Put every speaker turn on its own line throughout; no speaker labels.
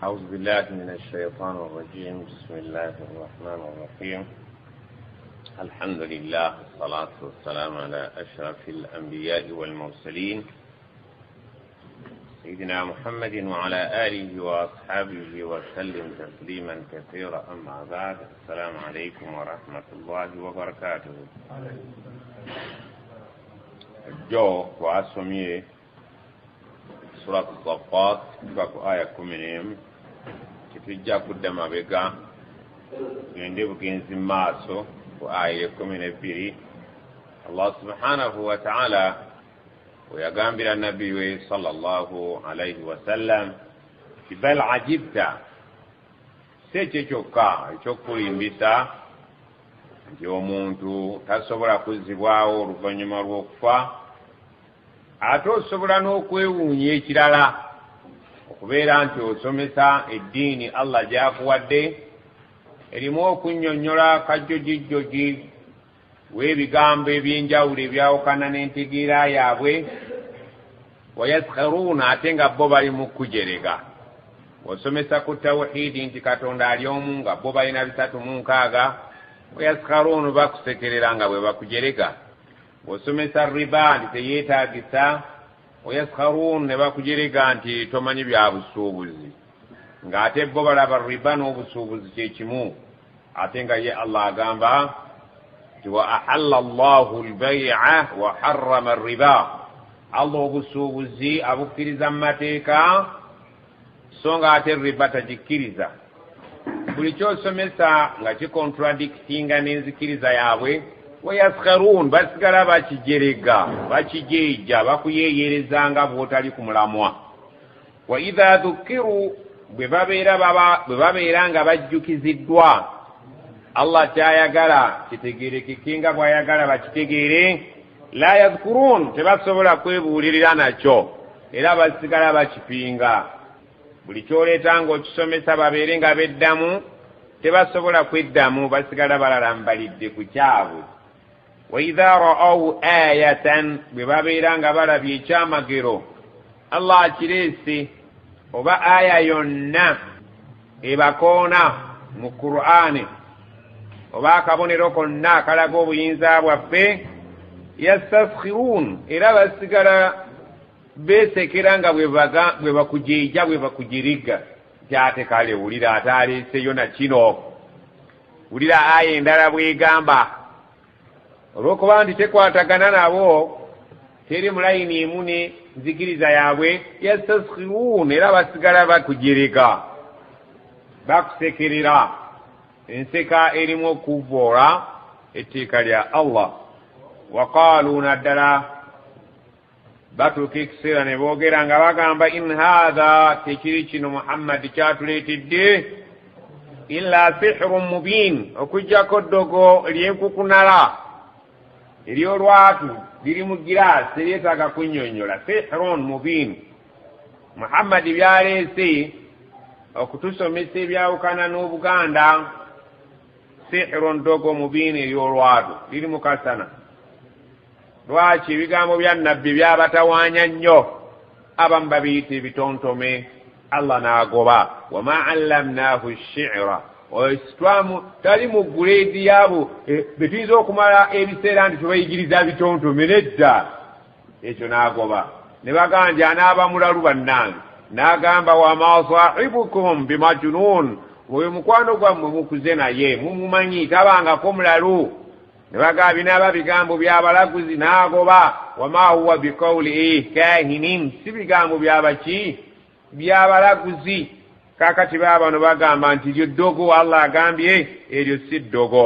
أعوذ بالله من الشيطان الرجيم. بسم الله الرحمن الرحيم. الحمد لله والصلاة والسلام على أشرف الأنبياء والمرسلين سيدنا محمد وعلى آله وأصحابه وسلم تسليما كثيرا. أما بعد، السلام عليكم ورحمة الله وبركاته. جو وعسومي سورة الصفات آية كمنهم تفجأ قدام بقى يندب كنز ماسو وآية كمن بيري. الله سبحانه وتعالى ويقام بلا النبي صلى الله عليه وسلم بل عجبت سيتشوكا يشوكولي مبسا nti omuntu tasobola kuzzibwawo oluvannyuma lw'okufa, ate osobola n'okwewuunya ekirala okubeera nti osomesa eddiini Allah gy'akuwadde erimu okunnyonnyola kajjojijjoji w'ebigambo eby'enjawulo ebyawukana n'entegeera yaabwe. wayaskharuuna, ate nga bo bali mu kujerega. osomesa ku tawhiidi nti katonda ali omu nga bo balina 306. wayaskharuuna bakusekerera nga bwe bakujerega. osomesa riba nti teyeetaagisa, wayaskharuuna ne bakujerega nti tomanyi bya busuubuzi, ng'ate bo balaba riba n'obusuubuzi kye kimu. ate nga ye Allah agamba nti wa ahalla Allahu al-bay'a wa harrama ar-riba. Allah obusuubuzi abukkiriza mu mateeka, so nga ate riba tagikkiriza. buli kyosomesa nga kikontradictinga n'enzikiriza yaabwe. wayaskharuun, basigala bakijerega, bakijeeja, bakuyeeyerezanga bw'otali ku mulamwa. wa idha dhukiru, bwe babeera nga bajjukiziddwa Allah kyayagala kitegeerekeke nga bw'ayagala bakitegeere, la yadhkuruun, tebasobola kwebuulirira nakyo era basigala bakipinga. buli kyoleeta ng'okisomesa babeere nga beddamu, tebasobola kweddamu, basigala balalambalidde ku kyabwe. wa idha ra'aw ayatan, bwe babeera nga balabye ekyamagero Allah akireese oba aya yonna ebakoona mu Qur'ani oba akabonero konna akalaga obuyinza bwaffe, yastaskhirun, era basigala beesekera nga bwe bakujeeja, bwe bakujiriga. kyate kale wulira ate aleeseyo na kino, wulira aya endala bwegamba, olw'okuba nti tekwatagana nabo, teri mulayini emu ne nzikiriza yaabwe. yastaskhirun, era basigala bakujiriga, bakusekerera, enseka erimu okuvoola etteeka lya Allah. waqaalu, naddala batuuka ekiseera ne boogera nga bagamba, in haadha, tekiri kino Muhammad kyatuleetedde, illa sihrun mubiin, okuggyako ddogo ly'enkukunala ery'olwatu liri mu giraasi eryetaaga kunnyonnyola. sihrun mubiin, Muhammad byaleese okutusomesa ebyawukana n'Obuganda. sihrun ddogo mubiin ery'olwatu liri mu kasana. lwaki? ebigambo bya nabbi byabatawaanya nnyo, abamu babiyita ebitontome, Allah n'agoba. wama allamnaahu ash-shi'ra, isitwamu tali mu guleedi yaabo betuyinza okumala ebiseera nti tubayigiriza bitontome, nedda, ekyo n'agoba. ne baganja anaaba mulalu bannange, n'agamba wama sahibukum bimajnuun, oyo mukwano gwammwe mukuze naye mumumanyi, tabangako mulalu. ne bagamba binaaba bigambo by'abalaguzi, n'agoba wama huwa biqawli kahinin, si bigambo byabaki, by'abalaguzi. kaakati baabano bagamba nti lyo ddogo Allah agambye, eryo si ddogo,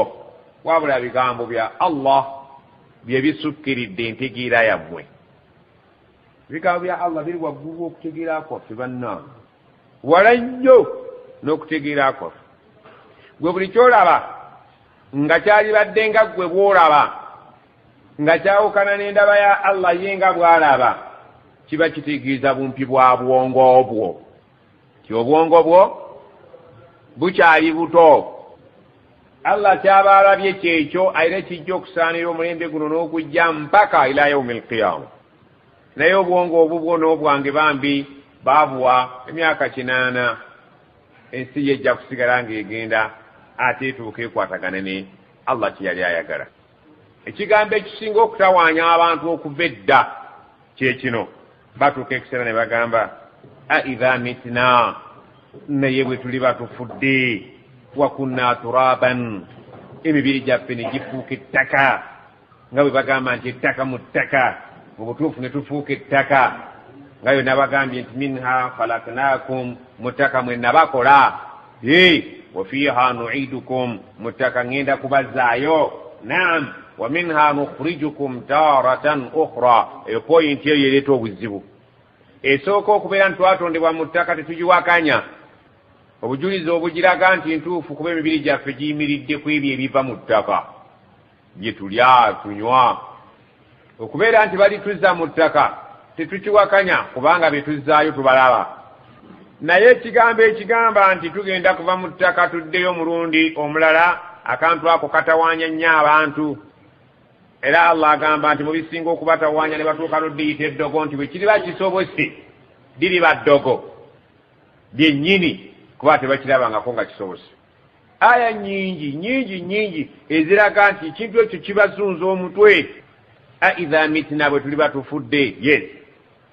wabula bigambo bya Allah bye bisukkiridde entegeera yammwe. ebigambo bya Allah biri waggulu okutegeera kwaffe bannange, wala nnyo n'okutegeera kwaffe. gwe buli kyolaba nga kyalibadde nga ggwe bw'olaba nga kyawukana n'endaba ya Allah ye nga bw'alaba, kiba kitegeeza bumpi bwa bwongo bwo. ti obwongo bwo bukyali buto. Allah kyaba alabye kyekyo, era kijja okusaanira omulembe guno n'okujja mpaka ila yaumil qiyama. naye obwongo obwo bwo n'obwange bambi babuwa emyaka 8 ensi yejja kusigala ng'egenda ate etuuka ekwatagane ne Allah kye yali ayagala. Ekigambo ekisinga okutawaanya abantu okuva edda kyekino, batuuka ekiseera ne bagamba aidha mitna, naye bwe tuli batufudde, wa kunna turaban, emibiri gyaffe ne gifuuka ettaka, nga bwe bagamba nti ettaka mu ttaka, mu butuufu ne tufuuka ettaka, nga yonna bagambye nti minha khalaknakum, mu ttaka mwe nabakola, wa fiha nuidukum, mu ttaka ngenda kubazaayo, naam, wa minha nukhrijukum taratan ukhra. Eyo poyinti eyo ereeta obuzibu. Esooka okubeera nti twatondebwa mu ttaka tetugiwakanya, obujulizi obugiraga nti ntuufu kuba emibiri gyaffe giyimiridde ku ebyo ebiva mu ttaka bye tulya tunywa. Okubeera nti bali tuzza mu ttaka tetukiwakanya kubanga bye tuzzaayo tubalaba. Naye ekigambo ekigamba nti tugenda kuva mu ttaka tuddeyo omulundi omulala, akantu ako katawaanya nnyo abantu. Era Allah agamba nti mu bisinga okubatawaanya ne batuuka n'oddiyita eddogo, nti bwe kiriba kisobose diriba ddogo byennyini, kuba tebakirabangako nga kisobose. Aya nyingi eziraga nti ekintu ekyo kibazunza omutwe. Aidha mitna, bwe tuli batufudde, yes,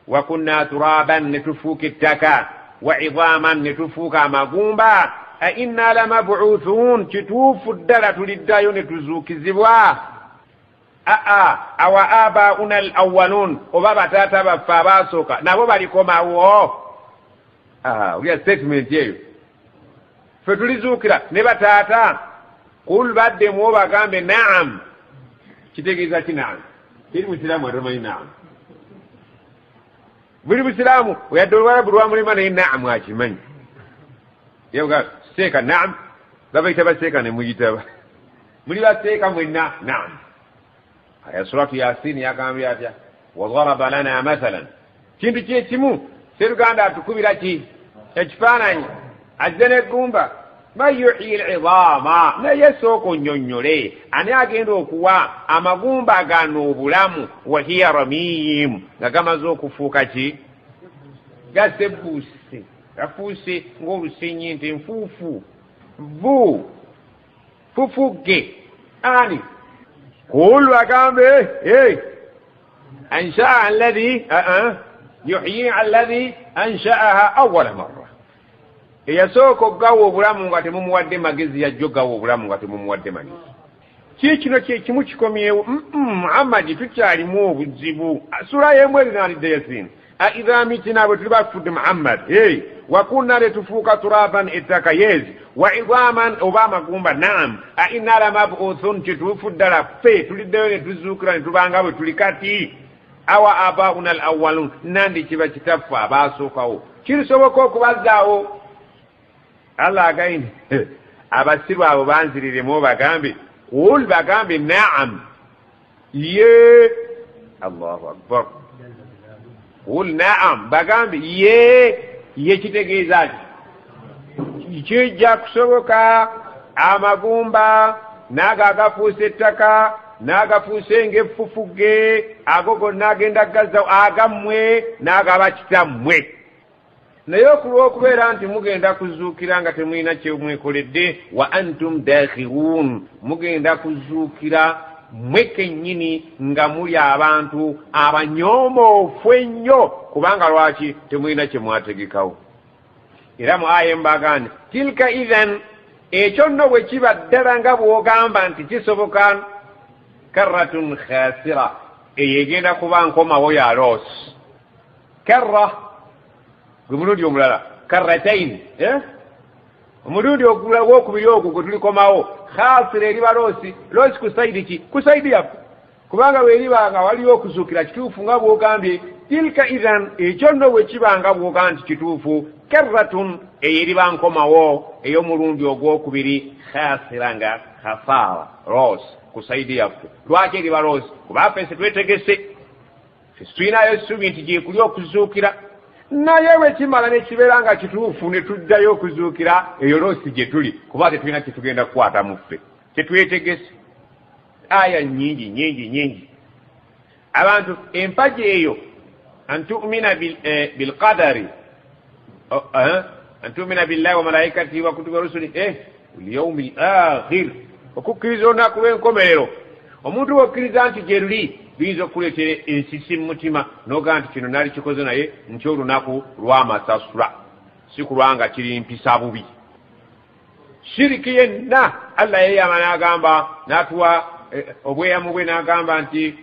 wa kunna turaban, ne tufuuka ettaka, wa idhaman, ne tufuuka amagumba, a inna lamabuuthun, kituufu ddala tuliddayo ne tuzuukizibwa. Awa abauna alawwalun, oba bataata baffe abaasooka nabo balikomawo. Ulya statement eyo, ffe tulizuukira ne bataata. Kul baddemu bagambe naam. Kitegeeza ki naam? Teri musiraamu atamanyi naam. Buli musiraamu oyadde olwarabu lwamulema naye naam akimanyi. Yebuga seeka naam, babayita baseeka ne muyitaba. Muli baseeka mwenna naam. Aya suratu Yasin yagambye atya, wadaraba lana mathalan, kintu kyekimu Sseruganda atukubira ki? Ekifaananyi, ajja n'eggumba, man yuhyi al-idhaama, naye sooka onnyonnyole ani agenda okuwa amagumba gano obulamu, wa hiya ramiim, nga gamaze okufuuka ki? Gasebbuuse, gafuuse ng'olusenyi, nti nfuufu, fufugge. Ani kul agambe anshaa alladhi yuhyi alladhi anshaaha awwala marra, eyasooka okugawa obulamu nga temumuwadde magezi, yajja okugawa obulamu nga temumuwadde magezi. Kiikino kyekimu kikomyewo. Muhammadi tukyalimu obuzibu. Sura y'emu erinaalidde Yasin. Aidha mitna, bwe tuli bafudde Muhammad, wa kunna ne tufuuka turaban, ettaka, yes, wa idhaman, oba amagumba, naam, a inna lamabuuthun, kituufu ddala ffe tuliddeyo ne tuzuukira ne tubanga bwe tuli kati. Awa abauna alawwalun, nandi kiba kitaffe abaasookawo kirisoboka okubazaawo. Allah againe abasiru abo banziriremu bagambe, kul bagambe naam, ye. Allahu akbar. Kul naam, bagambe ye kitegeeza ki? Kijja kusoboka amagumba naga agafuuse ettaka, n'agafuuse ng'effufugge, ago gonna agenda gazza agammwe n'agaba kitammwe. Naye okulw'okubeera nti mugenda kuzuukira nga temulina kye mwekoledde, wa antum dakhiruun, mugenda kuzuukira mwe kennyini nga muli abantu abanyoomoofu ennyo, kubanga lwaki? Temulina kye mwategekawo. Era mu aya embagane, tilka idhan, ekyo nno bwe kiba ddala nga bw'ogamba nti kisoboka, karratun khasira, eyo egenda kuba nkomawo ya loos. Karra gwe mulundi omulala, karratain, omulundi ogwokubiri ogwo gwe tulikomawo, khasira eriba loosi. Loosi ku saidi ki? Ku saidi yaffe, kubanga weeriba nga waliwo okuzuukira kituufu nga bw'ogambye. Tilka idhan, ekyo nno bwe kiba nga bw'ogamba nti kituufu, karratun, eyo eriba nkomawo ey'omulundi ogwokubiri, khasira nga khasara, loosi ku saidi yaffe. Lwaki eriba loosi? Kuba ffe twetegese, ffe tulinayo essuubi nti gyekuli okuzuukira. Naye bwe kimala ne kibeera nga kituufu ne tuddayo okuzuukira, eyo loosi gye tuli, kuba tetulina kye tugenda kukwata mu ffe, kyetwetegese. Aya nyingi. Abantu empaji eyo, an tu'mina bilqadari, antumina billahi wa malaikatihi wa kutubi wa rusuli walyaumi akhir okukkiriza olunaku lw'enkomerero. Omuntu wokkiriza nti gye luli luyinza okukuleetera ensisi mu mutima n'ogamba nti kino nali kikoze naye nti olunaku lw'amasasula si kulwanga kiri mpisa bubi. Shiriki yenna Allah yeyama n'agamba n'atuwa obweyamu bwe n'agamba nti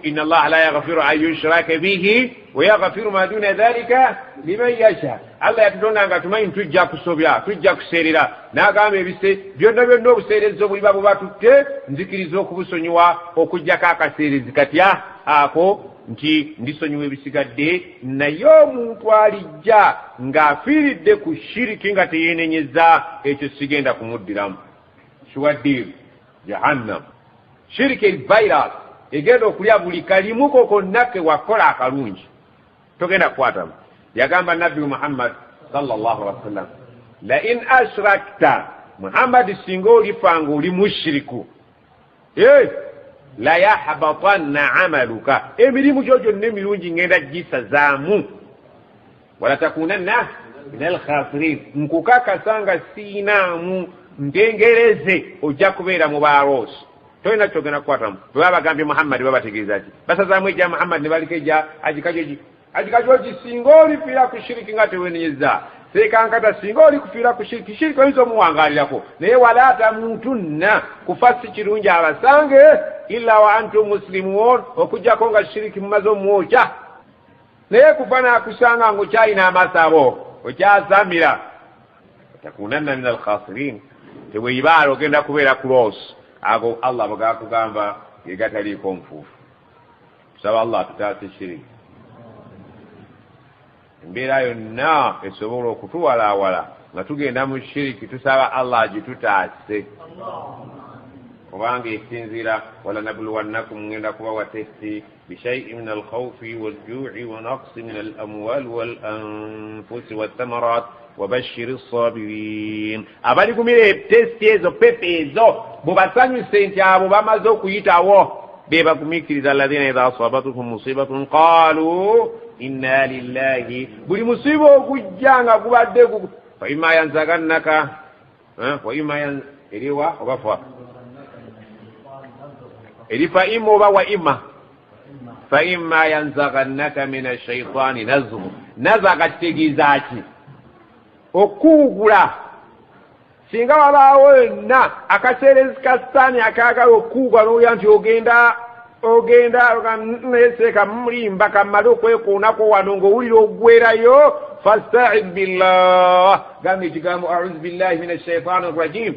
inna allaha la yaghfiru an yushraka bihi wa yaghfiru ma duna dhalika liman yasha. Allah yatutonda nga tumanyi tujja kusobya tujja kuseerera n'agamba ebise byonna byonna obuseerezi obuliba bubatutte nzikiriza okubusonyiwa okuggyako akaseerezi katya ako nti ndisonyiwa ebisigadde. Naye omuntu alijja ng'afiiridde ku shiriki nga teyeenenyeza ekyo sigenda kumuddiramu. Shuwaddir jahannam. Shiriki virus egenda okulya buli kalimu konna ke wakola akalungi togenda kukwatamu. Yagamba Nabbi Muhammad sallallahu alaihi wasallam, la in ashrakta, Muhammad singa olifa nga oli mushiriku la yahbatanna amaluka, emirimu gyo gyonna emirungi ngenda gisazaamu, wala takunanna min alkhasirin, nkukakasa nga siinaamu ntengereze ojja kubeera mu baaloosi. Toyina kyogenda kukwatamu. Bwe bagambye Muhammad babategeeza ki? Basazaamu ejja Muhammad ne baliko ejja agikajogi agikajogi singa olifiira ku shiriki nga teweenenyeza. Sekankata singa oli kufiira ku shiriki, shiriki oyinza omuwangaalirako naye wala tamutunna, kufa si kirungi abasange illa wa antum muslimun, okujjako nga shiriki mumaze omwokya. Naye kufa n'akusanga ng'okyalina amasabo okyasamira, takunanna min alkhasirin, teweeyibaala ogenda kubeera close. Ago Allah bagakugamba yegataliiko nfuufu. Tusaba Allah atutaase shiriki. Embeera yonna esobola okutuwalaawala nga tugenda mu shiriki, tusaba Allah agitutaase. Kubanga esinziira wala nabluwannakum, ngenda kubawa testi bishai'in min alkhawfi walju'i wa naqsi min alamwali walanfusi wathamarat wabashiri sabirin. Abaligumira testi ezo pepe ezo bubasanyuse nti abo bamaze okuyitawo be bagumikiriza alladhina idha asabatuhum musibatun qalu inna lillahi. Buli musiba ogujja nga gubadde fa imma yanzagannaka wa imma eriwa obafa erifa imma oba wa imma fa imma yanzagannaka min ash-shaytani nazghu. Nazaga kitegeeza ki? Okuugula. Singa wabaawo yenna akaseerezi ka sitaani akaagala okuugwa n'olya nti ogenda neseeka mulimba kammale okwekuunako wano ng'owulira oggwerayo, fasta'id billah. Gamba ekigambo a'udhu billahi minash shaitani rrajim.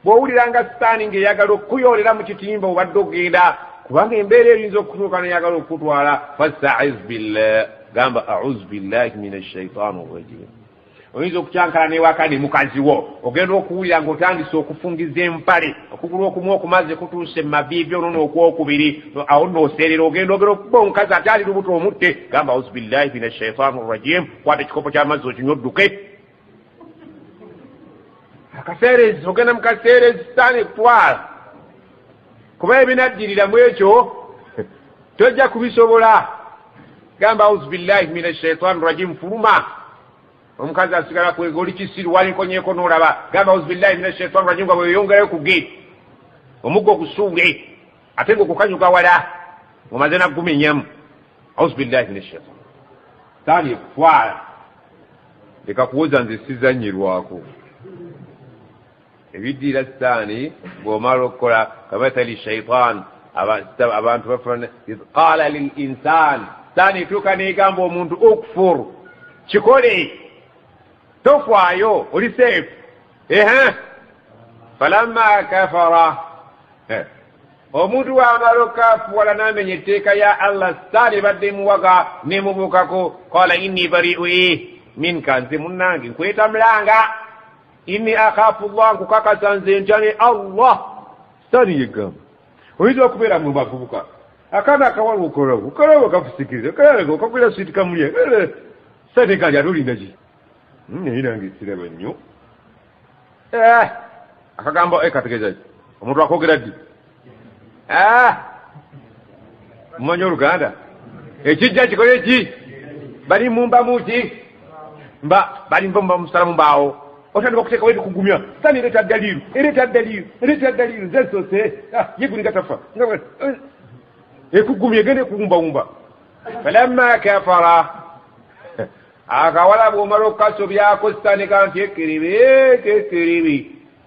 Bw'owuliranga sitaani ng'eyagala okukuyoolera mu kitimba obadde ogenda, kubanga embeera eyinza okutuuka n'eyagala okutwala, fasta'id billah. Gamba a'udhu billahi minash shaitani rrajim. Oyinza okukyankala n'ewaka ne mukaziwo, ogenda okuwulira ng'otandise okufungiza empale, okugulu okumu okumaze kutuuse mu maviivi, ono n'okwokubiri, awo n'oseerera ogenda okuba omukazi ate ali lubuto omutte. Gamba auzu billahi mina shaitani rrajim, kwata ekikopo ky'amazzi okinywe odduke. Akaseerezi, ogenda mu kaseerezi sitaani ekutwala, kuba ebinaddirira mu ekyo tojja kubisobola. Gamba auzu billahi mina shaitani rrajim, fuluma. Omukazi asigala kwega oli kisiru walinkonyeeko n'olaba. Gamba auzu billahi minash shaitani rrajim, nga bweyongerayo ku gate omuggo ogusuule ate ng'okukanyuka wala ng'omaze naggumenyamu. Auzu billahi minash shaitani. Sitaani ekutwala. Leka kuwoza nze sizanyirwako. Ebiddiira sitaani bw'omala okukola kamathali shaitan, abantu bafuna qala lil insani. Sitaani etuuka n'egamba omuntu okufuru, kikole tofaayo oli safe. Falamma kafara, omuntu w'amala okafuwala n'amenya etteeka ya Allah, sitaani badde muwaga nemubuukako. Qala inni bari'u minka, nze munnange nkwetamulanga. Inni akhafu Allah, nkukakasa nze ntya ne Allah. Sitaani yegamba oyinza okubeera mu bavubuka, akaana akawala okolawo kafusikiriza kalalaga okagwira switi kamulya sitaani kali atolinda ki naye nange siraba nnyo. Akagambo kategeeza ki? Omuntu akoogera ddi? Mumanyi Oluganda? Ekijja kikole ki? Bali mumba muki? bali mbomba musalamu mbao otandika okuteeka wetu kugumya sani ereta dalilu zensose yegulinga tafa ekugumya egende kuwumbawumba falamma kafara akawala bw'omala okukasobyako sitanika nti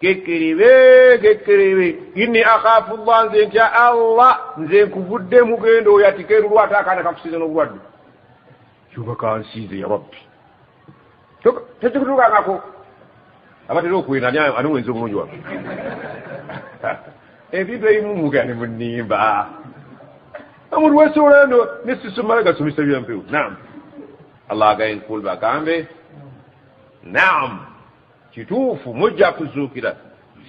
kekeribe inni akhafu llah nze ntya allah nze nkuvudde mugendo oyo atikeerulwa ate akaana kakusiize n'obulwadde kyuba kansiize ya rabbi tekikutuukangako abatera okwenda ani wenza obulungi wange ebintu ebimu mugane munimba omuntu wesobola no nesisomala gasomesa byampewo naam allah again kul bagambe naam kituufu mujja kuzuukira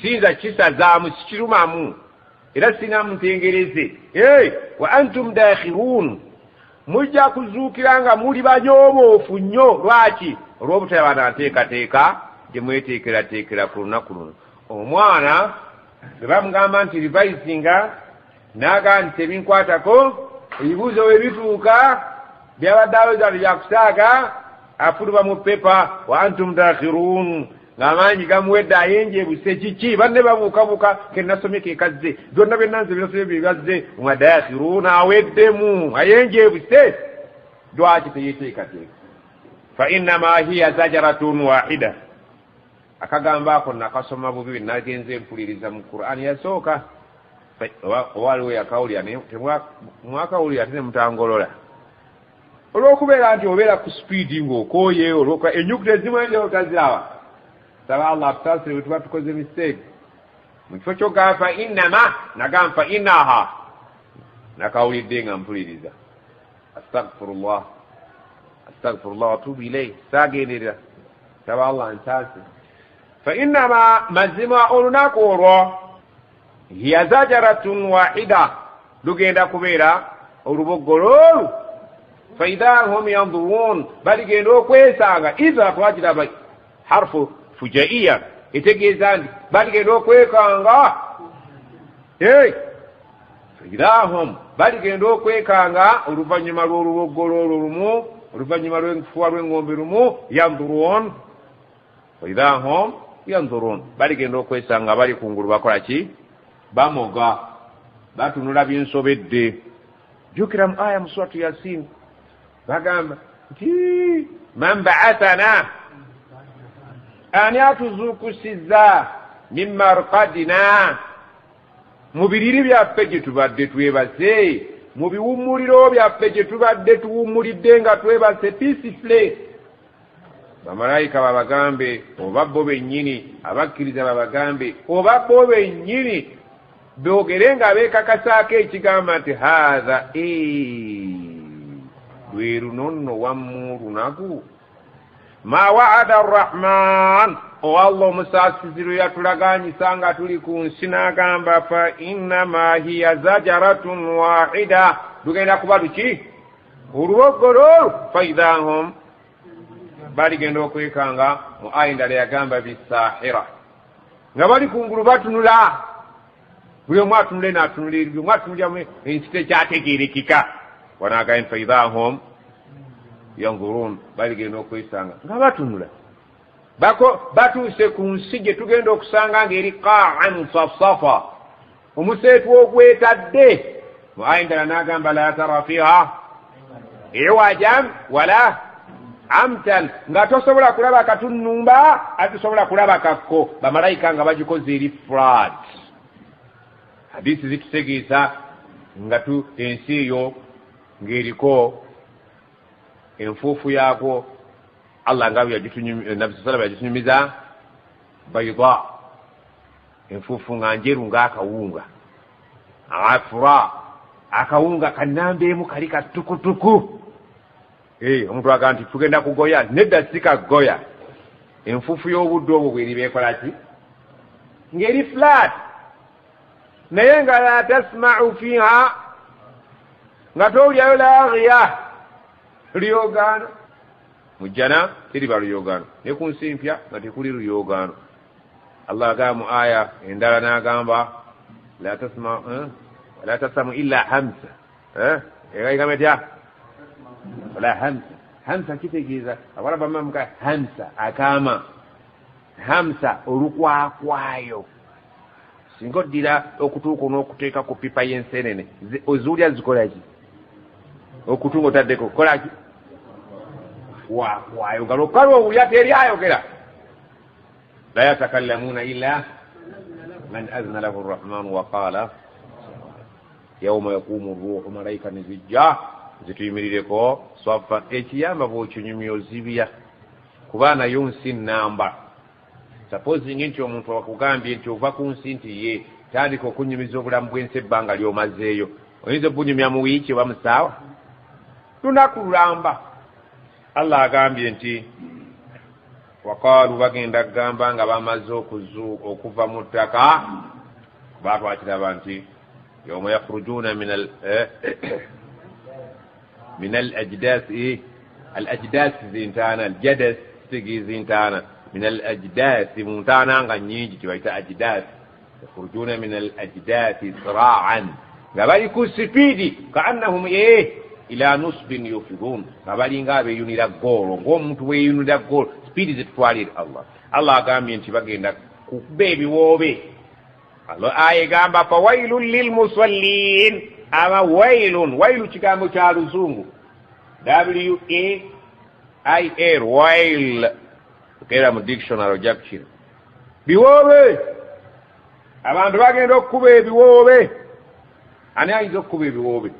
sinza kisazaamu sikirumamu era singa mutengereze wa antum dakhirun mujja kuzuukira nga muli banyoomoofu nnyo lwaki olw'obutaba nateekateeka gye mweteekerateekera ku lunaku luno omwana bwe bamugamba nti rivisinga naga nti tebinkwatako ebibuuzo bwe bituuka byabadde alozano byakusaaga afuluba mu pepa wa antum dakhirun ng'amaanyi gamuwedde ayenjeebuse kiki banne babuukabuuka kenasomye kekazze byonna byennanze binasomye bibazze umadakhirun aweddemu ayenjeebuse lwaki teyeteekateeka fa innama hiya zajaratun wahida akagamba ako nakasoma bubi nagenze mpuliriza mu Qur'ani yasooka waliwo yakawulira mwakawulira ate nemutangolola olw'okubeera nti obeera ku speedi ng'okooye olwokuba ennyukuta ezimu enjao taziraba saba allah akusaasire bwe tuba tukoze mistake mu kifo kyogamba fa innama nagamba fa innaha nakawulidde nga mpuliriza astagfirullah watubu ilayhi saagenderera saba allah nsaase fa innama mazima olunaku olwo hiya zajaratun wahida lugenda kubeera oluboggolo faidha hum yanzurun baligenda okwesanga iza twagiraba harfu fujaiya etegeeza nti baligenda okwekanga faidha hum baligenda okwekanga oluvannyuma lw'oluboggolo olwo lumu oluvannyuma lw'enkufuwa lw'engombe lumu yanzurun faidha hum yanzurun baligenda okwesanga bali kungulu bakola ki bamoga batunula byensobedde jukira mu aya mu suratu yasin bagamba nti man ba'athana ani atuzuukusiza min marqadina mu biriri byaffe gye tubadde twebaze mu biwummuliro byaffe gye tubadde tuwummulidde nga twebase peacefully bamalayika babagambe oba bo bennyini abakkiriza babagambe oba bo bennyini boogere nga beekakasaako ekigamba nti haatha lwe luno nno wammu lunaku ma waada arrahman o allah omusaasizi lwe yatulaganyisa nga tuli ku nsi n'agamba fa innama hiya zajaratun wahida lugenda kuba luki oluboggolo faidha hum baligenda okwekanga mu aya endala yagamba bisahira nga bali kungulu batunula buli omu atunule n'atunulira buli omu atunuliramu ensi tekyategeerekeka wanagaye faidha hum yanzurun baligenda okwesanga nga batunula batuuse ku nsi gye tugenda okusanga ng'eri qa'an safsafa omuseetu ogwetadde mu aya endala n'agamba la tara fiha iwajan wala amtan nga tosobola kulaba katunnumba ate tosobola kulaba kakko bamalayika nga bagikoze eri flat hadisi zitutegeeza nga ensi eyo ng'eriko enfuufu yaakwo allah nga nabi sallam yagitunyumiza baida enfuufu nga njeru ng'akawunga afura akawunga kanambeemu kali katukutuku omuntu agamba nti tugenda kugoya nedda sikagoya enfuufu y'obudde obwo bweri beekolaki ng'eri flat naye nga la tasma'u fiha nga towulyayo laghiya luyogaano mujjana teriba luyogaano ne ku nsi mpya nga tekuli luyogaano allah agamba mu aya endala n'agamba la tasmamu illa hamsa egaigametya wala hamsa kitegeeza abalaba mamuka hamsa akaama hamsa olukwakwayo singa oddira okutuuka n'okuteeka ku pipa y'ensenene ozuulya zikolaki okutunga otaddeko kolaki wakwayo nga lwokkali owulya teri ayogera la yatakallamuuna illa man azna lahu rrahmanu wa qaala yauma yakumu ruuhu malayika ne zijja zituyimirireko swafa ekiyamba bw'okinyumya ozibya kuba nayo nsi nnamba supposing nti omuntu akugambye nti ova ku nsi nti ye tandika okunyumiza obulamu bw'ensi ebbanga ly'omazeeyo oyinza obunyumya mu wiiki oba mu ssaawa lunaku lulamba allah agambye nti waqaalu bagenda kugamba nga bamaze okuva mu ttaka batwakiraba nti yauma yakhrujuuna min al-ajdaas zintaana al-jadas sigi zintaana min al-ajdaas mu ntaana nga nnyingi kibayita ajdaas yakhrujuuna min al-ajdaas sira'an nga bali ku sipiidi kaannahum ila nusbin yufidun nga balinga abeeyunira goolo ng'omuntu weeyunira goolo sipiidi zetutwalire allah agambye nti bagenda kukuba ebiwoobe aya egamba fawailun lilmusallin aba wailu kigambo kya luzungu wail wail okera mu dictionary ojja kukira biwoobe abantu bagenda okukuba ebiwoobe ani ayinza okukuba ebiwoobe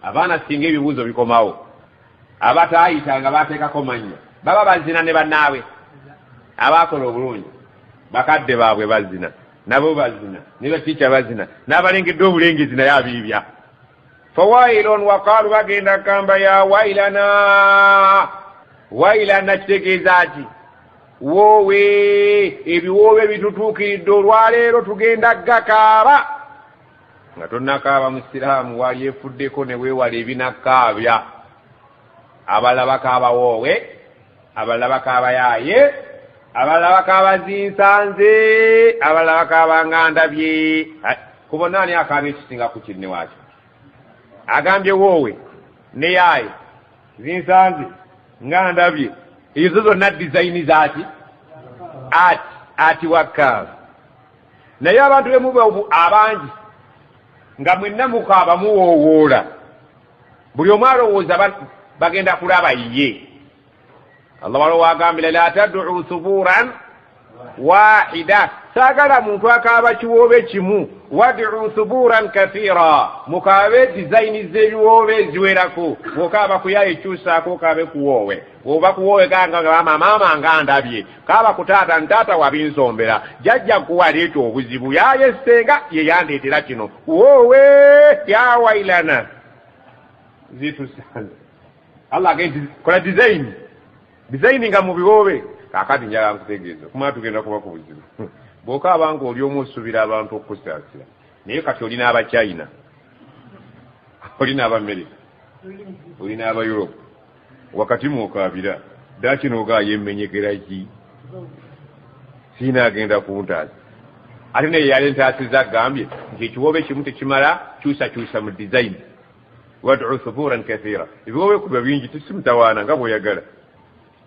abaana singa ebibuuzo bikomawo abataayitanga bateekako mannya baba bazina ne bannaawe abaakola obulungi bakadde baabwe bazina nabo bazina ne batiica bazina n'abalengedde obulengezi naye abiibya fawailon waqaalu bagenda kamba ya wailana kitegeeza ki woowe ebiwoobe bitutuukiridde olwaleero tugenda gakaaba nga tonnakaaba musiraamu wali efuddeko ne weewala ebinakaabya abalala bakaaba woowe abalala bakaaba yaaye abalala bakaaba zinsanze abalala bakaaba nga ndabye kubona ani akaaba ekisinga ku kinne waakyo agambye woowe ne yaaye zinsanze nga ndabye ezo zonna dizayini zaaki ati wakaaba naye abantu bemubabu abangi nga mwenna mukaaba muwoowoola buli omu alowooza bagenda kulaba ye allah waliwo agambira la tad'u thuburan wahida saagala muntu akaaba kiwoobe kimu wad'u thuburan kathira mukaabe dizayini z'ebiwoobe eziwerako bw'okaaba kuyayo ekyusaako okaabe kuwoowe oba kuwoowe ganga maama nga ndabye kaaba ku taata ntaata wabinsombera jajja kuwaleeta obuzibu yaye senga ye yandeetera kino woowe yawailana zitusanze allah agenti kola dizayini nga mu biwoobe kakati njala nkutegeeza kumala tugenda kuba ku buzibu bw'okaaba nga oli omu osuubira abantu okukusaasira naye kati olina abachina olina abamerika olina aba europe wakati mwokaabira daki noogayo emmenyekera ki siina agenda kuntaasa ate naye yali entaasiza agambye nti ekiwoobe kimu tekimala kyusakyusa mu dizayini wad'u thuburan kathira ebiwoobe kuba bingi tisimutawaana nga bw'oyagala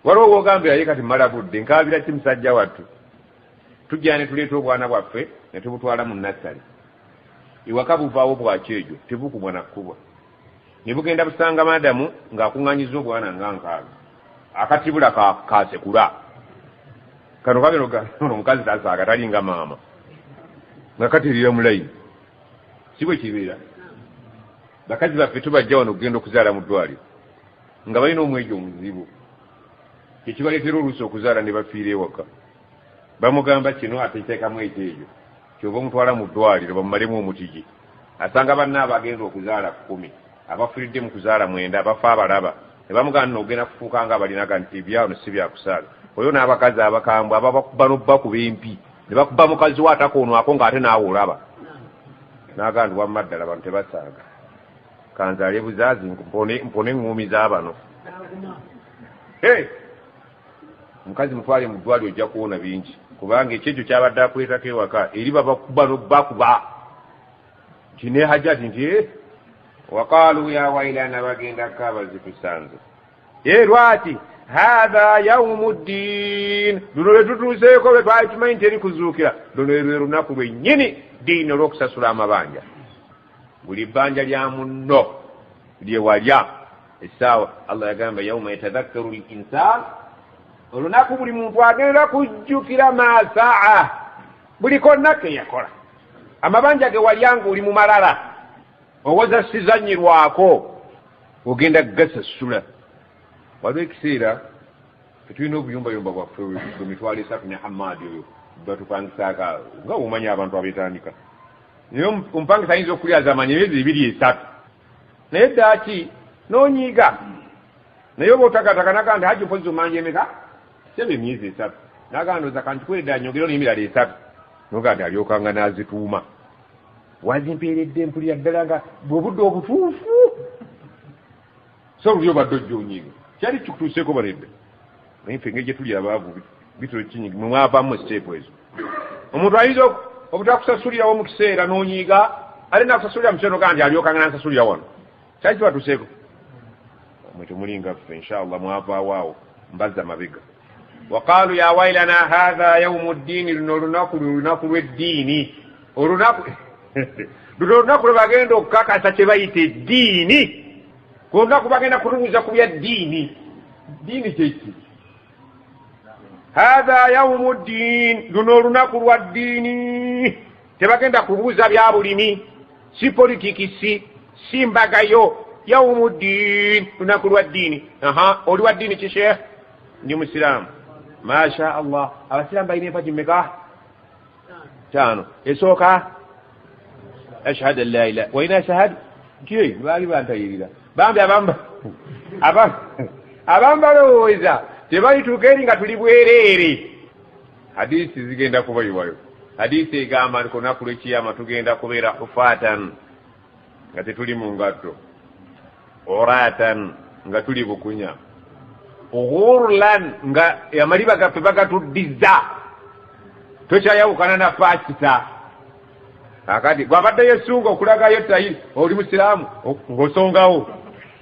waliwo wogambira ye kati mmala budde nkaabira ki musajja wattu tujja ne tuleeta obwana bwaffe ne tubutwala mu nassali iwaka buvaawo bwakyejo tebukubwa nakubwa ne bugenda busanga madamu ng'akuŋŋanyiza obwana nga nkaaga akatibula kasekula kano kabino ono omukazi tasaaga talinga maama nga katerera mulayini si bwe kibeera bakazi baffe tubajja wano okugenda okuzaala mu ddwaliro nga balina omwejo omuzibu ekibaleetera oluusi okuzaala ne bafiira ewaka bamugamba kino ateteekamu ekyejo kyova omutwala mu ddwaliro bamumalemu omutigi asanga banna abagenda okuzaala 10 abafiiridde mu kuzaala 9 abafa abalaba ne bamugamba n'ogenda kufuuka nga abalinaga nti byano si byakusaala oyo n'abakazi abakambwe ababakuba n'obbakuba empi ne bakuba mukazi we atakoonwako ng'ate naawe olaba n'agamba ndi wamma ddala bano tebasaaga kanzaale buzaazi mpone eŋŋuumi z'abano omukazi mutwale mu ddwaliro ojja kuwona bingi kubanga ekyekyo kyabadde akwetako ewaka eri babakuba n'obbakuba kine hajati nti waqaalu ya wailana bagenda kaaba zitusanze lwaki hatha yaumu ddin luno lwe tutuuseeko lwe twali tumanyi nti eri kuzuukira luno lwe lunaku lwennyini diini olw'okusasula amabanja buli bbanja lya munno lye walya essaawa allah yagamba yauma yatadhakkaru l insan olunaku buli muntu agenda kujjukira masaa buli konna ke yakola amabanja ge walyanga oli mu malala owoza sizanyirwako ogenda gasasula waliwo ekiseera tetulina obuyumbayumba bwaffe emitwalo 3 ne hamadi oyo batupangisaaka nga omanyi abantu abetandika naye omupangisa ayinza okulyaza amanya emyezi 2-3 naye ddaaki n'onyiiga naye oba otagatakanaga nti haji mpozi omanja emeka sebe emyezi 3 nagandoza kantikwedda nyogero n'emirala 3 noga nti alyokanga n'azituuma wazimpeeredde mpulira ddala nga bwobudde obutuufu so oluli obadde ojja onyiiga kyali kikutuuseeko baledde naye ffe engeri gye tuli abaavu bitolo kinyingi mwe mwavaamu siteepu ezo omuntu ayinza obutakusasulirawo mu kiseera n'onyiiga ate nakusasulira mu kiseera noga nti alyokanga n'ansasulira wano kyali kibatuuseeko mwe temulinga ffe inshallah mwavaawo awo mbazza mabega waqaalu ya wailana hatha yaumu ddiini luno olunaku lw'eddiini olunaku luno olunaku lwe bagenda okukakasa kye bayita eddiini ku lunaku bagenda kutubuuza ku bya ddiini ddiini kyeki hatha yaumu ddiin luno olunaku lwa ddiini tebagenda kubuuza bya bulimi si politikisi si mbagayo yaumu ddiin lunaku lwa ddiini oli wa ddiini ki sheekh ndi musiraamu masha allah abasiraamu balina empagi mmeka 5 esooka ashhadu an la ilaha wa ina shahadu nti baali bantayirira bambi abamu balowooza tebalituuka eri nga tuli bwereere hadisi zigenda kubayiwayo hadisi egamba nti ku lunaku lw'ekiyama tugenda kubeera hufaatan nga tetuli mu ngatto oratan nga tuli bukunya ghurlan nga amaliba gaffe bagatuddiza tokyayawukana na pakita akati gwabaddeyo essunga okulagayo tayiri oli musiraamu ng'osongawo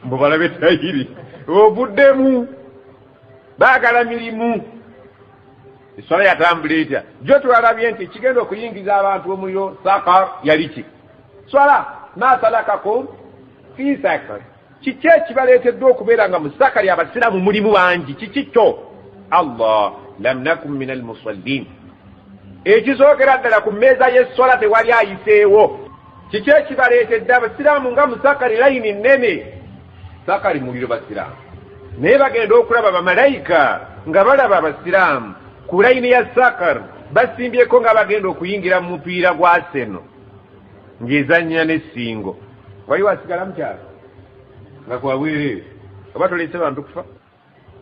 mbu balabe tayiri ovuddemu baagala mirimu eswala yatambula etya jo twalabye nti kigenda okuyingiza abantu omuliro sakar yali ki swala masalakakum fi sakar kiki ekibaleeteddwa okubeera nga musakari abasiraamu mulimu bangi kiki kyo allah lam nakum min almusallin ekisookera ddala ku mmeeza y'eswala tewali ayiseewo kiki ekibaleetedde abasiraamu nga musakari layini nnene sakari muliro basiraamu naye bagenda okulaba bamalayika nga balaba abasiraamu ku layini ya sakar basimbyeko nga bagenda okuyingira mu mupiira gwa seno ng'ezannya n'essingo waliwo asigala mukyalo nga kwabwereere oba tolese bantu kufa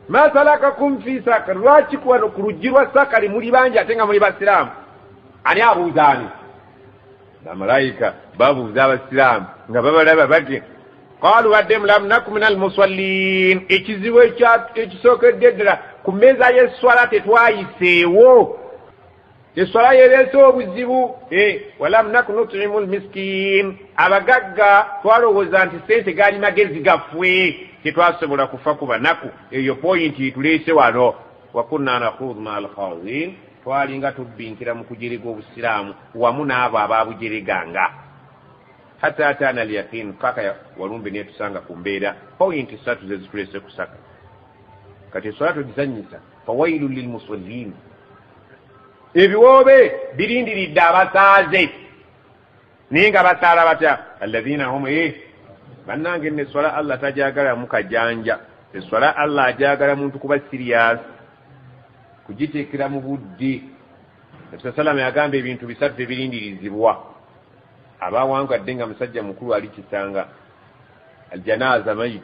masalakakum fi sakar lwaki kuwano ku luggi lwa sakari muli bangi ate nga muli basiraamu ani abuuza ani bamalayika babuuza abasiraamu nga babalaba bati qaalu baddemu lam naku min almusallin ekizibu ekisookedde ddala ku mmeeza y'eswala tetwayiseewo eswala yereese obuzibu walam naku nutimu lmiskin abagagga twalowooza nti sente gaali magezi gaffe tetwasobola kufa ku banaku eyo poyinti tuleese wano wakunna nakhudhu ma alkhazin twalinga tubbinkira mu kujerega obusiraamu wamu n'abo abaabujereganga hatta atana alyaqin paka walumbe netusanga ku mbeera poyinti 3 ze zituleese kusaka kati eswala togizanyisa fawailu lilmusallin ebiwoobe birindiridde abasaaze naye nga basaala batya alladhina hum bannange nno eswala allah tajagalamu kajanja eswala allah ajagala muntu kuba siriyas kugiteekera mu budde salama yagamba ebintu 3 ebirindirizibwa abawangadde nga musajja mukulu ali kisanga aljanaza mayit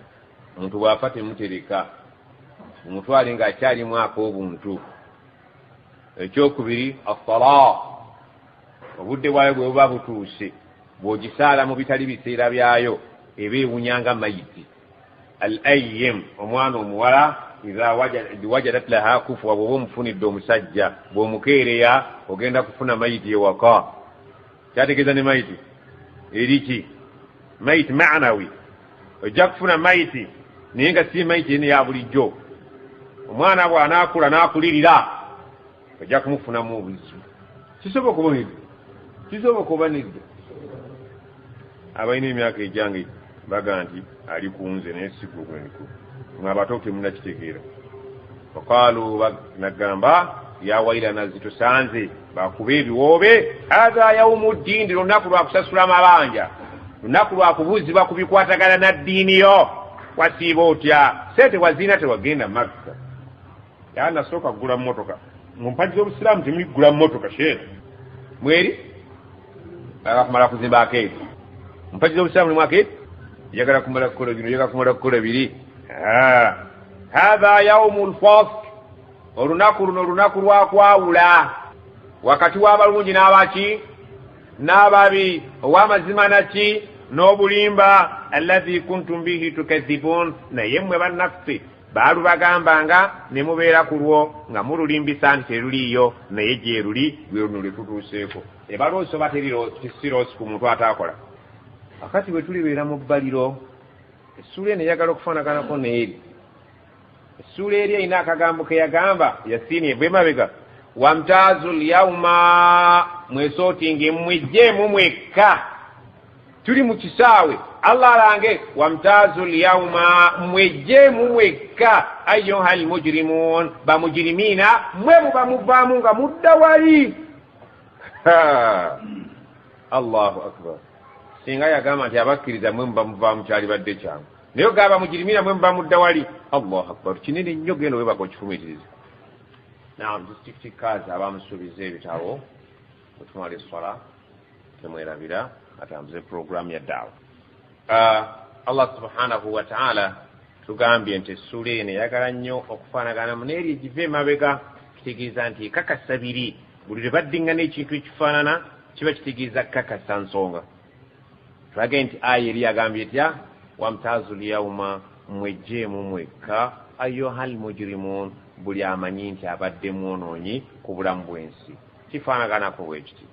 omuntu bw'afa temutereka omutwale ng'akyalimu ak'obuntu ekyokubiri assala obudde bwayo bwe buba butuuse bw'ogisaala mu bitali biseera byayo eba ewunyanga mayiti al ayyim omwana omuwala idha wajadat laha kufuwa bw'oba omufunidde omusajja bw'omukeereya ogenda kufuna mayiti ewaka kyategeeza ne mayiti eriki mayiti maanawi ojja kufuna mayiti naye nga simanyi kyene ya bulijjo. Omwana bw'anaakula n'akulirira ojja kumufunamu obuzibu. Kisoboka oba nedda? Kisoboka oba nedda? Abalina emyaka ejange baga nti ali kunze naye siku gweniko ng'abato temunnakitegeera. Waqaalu nagamba ya wailana zitusanze bakuba ebiwoobe hatha yaumu ddiini, lunaku lwa kusasula amabanja, lunaku lwa kubuuzibwa ku bikwatagana na ddiini yo. Wasiiba otya sente wazina tewagenda Makka. Yaa nasooka kugula mmotoka mu mpagi z'obusiraamu temuli kugula mmotoka sheera mweri akumala kuzimba akeeti mu mpagi z'obusiraamu limu akeeti yagala kumala kukola bino yagala kumala kukola biri. Hatha yaumu lfasl, olunaku luno olunaku lwakwawula wakati w'abalungi n'abaki n'ababi, ow'amazima naki n'obulimba. Alladhi kuntum bihi tukadhibun, naye mmwe bannaffe baalu bagambanga ne mubeera ku lwo nga mululimbisa nti teruliiyo, naye gye ruli lwe luno lwe tutuuseeko. Ebaloosi oba tesiroosi ku muntu ataakola. Akati bwe tulibeera mu bbaliro, essuula eno eyagala okufaanaganako n'eri. Essuula eri erina akagambo ke yagamba Yasiini ebwemabega, wamtaazu lyauma, mwesootinge mwejjeemu mwekka. Tuli mu kisaawe, Allah alange wamtaazu lyauma, mwejjeemu mwekka. Ayyuha almujrimun, bamujirimiina mwe muba muvaamu nga mudda wali. Allahu akbar. Singa yagamba nti abakkiriza mwe muba muvaamu kyali badde kyangu, naye gaba mujirimiina mwe muba mudda wali. Allahu akbar. Kinene nnyo genda webaka okifumiitiriza. Naam, tusitikikazi abamusuubiza ebitabo otumala esswala temwerabira atambuze programu ya daawa. Allah subhanahu wa ta'ala tugambye nti essuula eno eyagala nnyo okufaanaganamu n'eri egiva emabega, kitegeeza nti kakasa biri. Buli lwe baddingana ekintu ekifaanana kiba kitegeeza kakasa nsonga. Tulage nti aya eri yagambye etya, wamtaazu lyauma, mwejjeemu mwekka. Ayyuha almujrimun, buli amanyi nti abadde mwonoonyi ku bulamu bw'ensi. Kifaanaganako bwe kiti.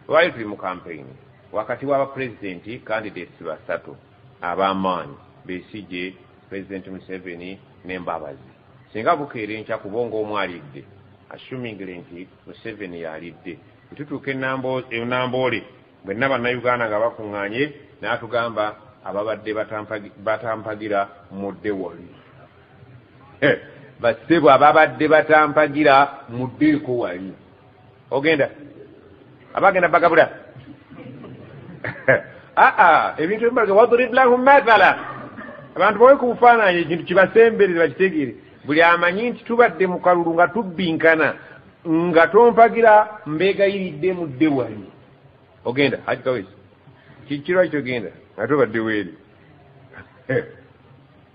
Lwali tuli mu kampeyini wakati w'abapulezidenti candidates basatu ab'amaanyi, Besigye, President Museveni n'Embabazi. Singa bukeera enkya kubonga omu alidde, assumingire nti Museveni yalidde, bwetutuuka enamboole bwenna bannayuganda nga bakuŋŋaanye n'atugamba ababadde batampagira mudde wali. Basebo ababadde batampagira muddeeko wali. Ogenda abagenda bagabula ebintu ebimbalaga wadrib lahum mathala, abantu bawe ku bufaananyi ekintu kibasemberere bakitegeere. Buli amanyi nti tubadde mu kalulu nga tubbinkana nga tompagira mbeegayiridde mudde wali. Ogenda Haji Kawesi kikirwa kyogenda nga tubadde weeri.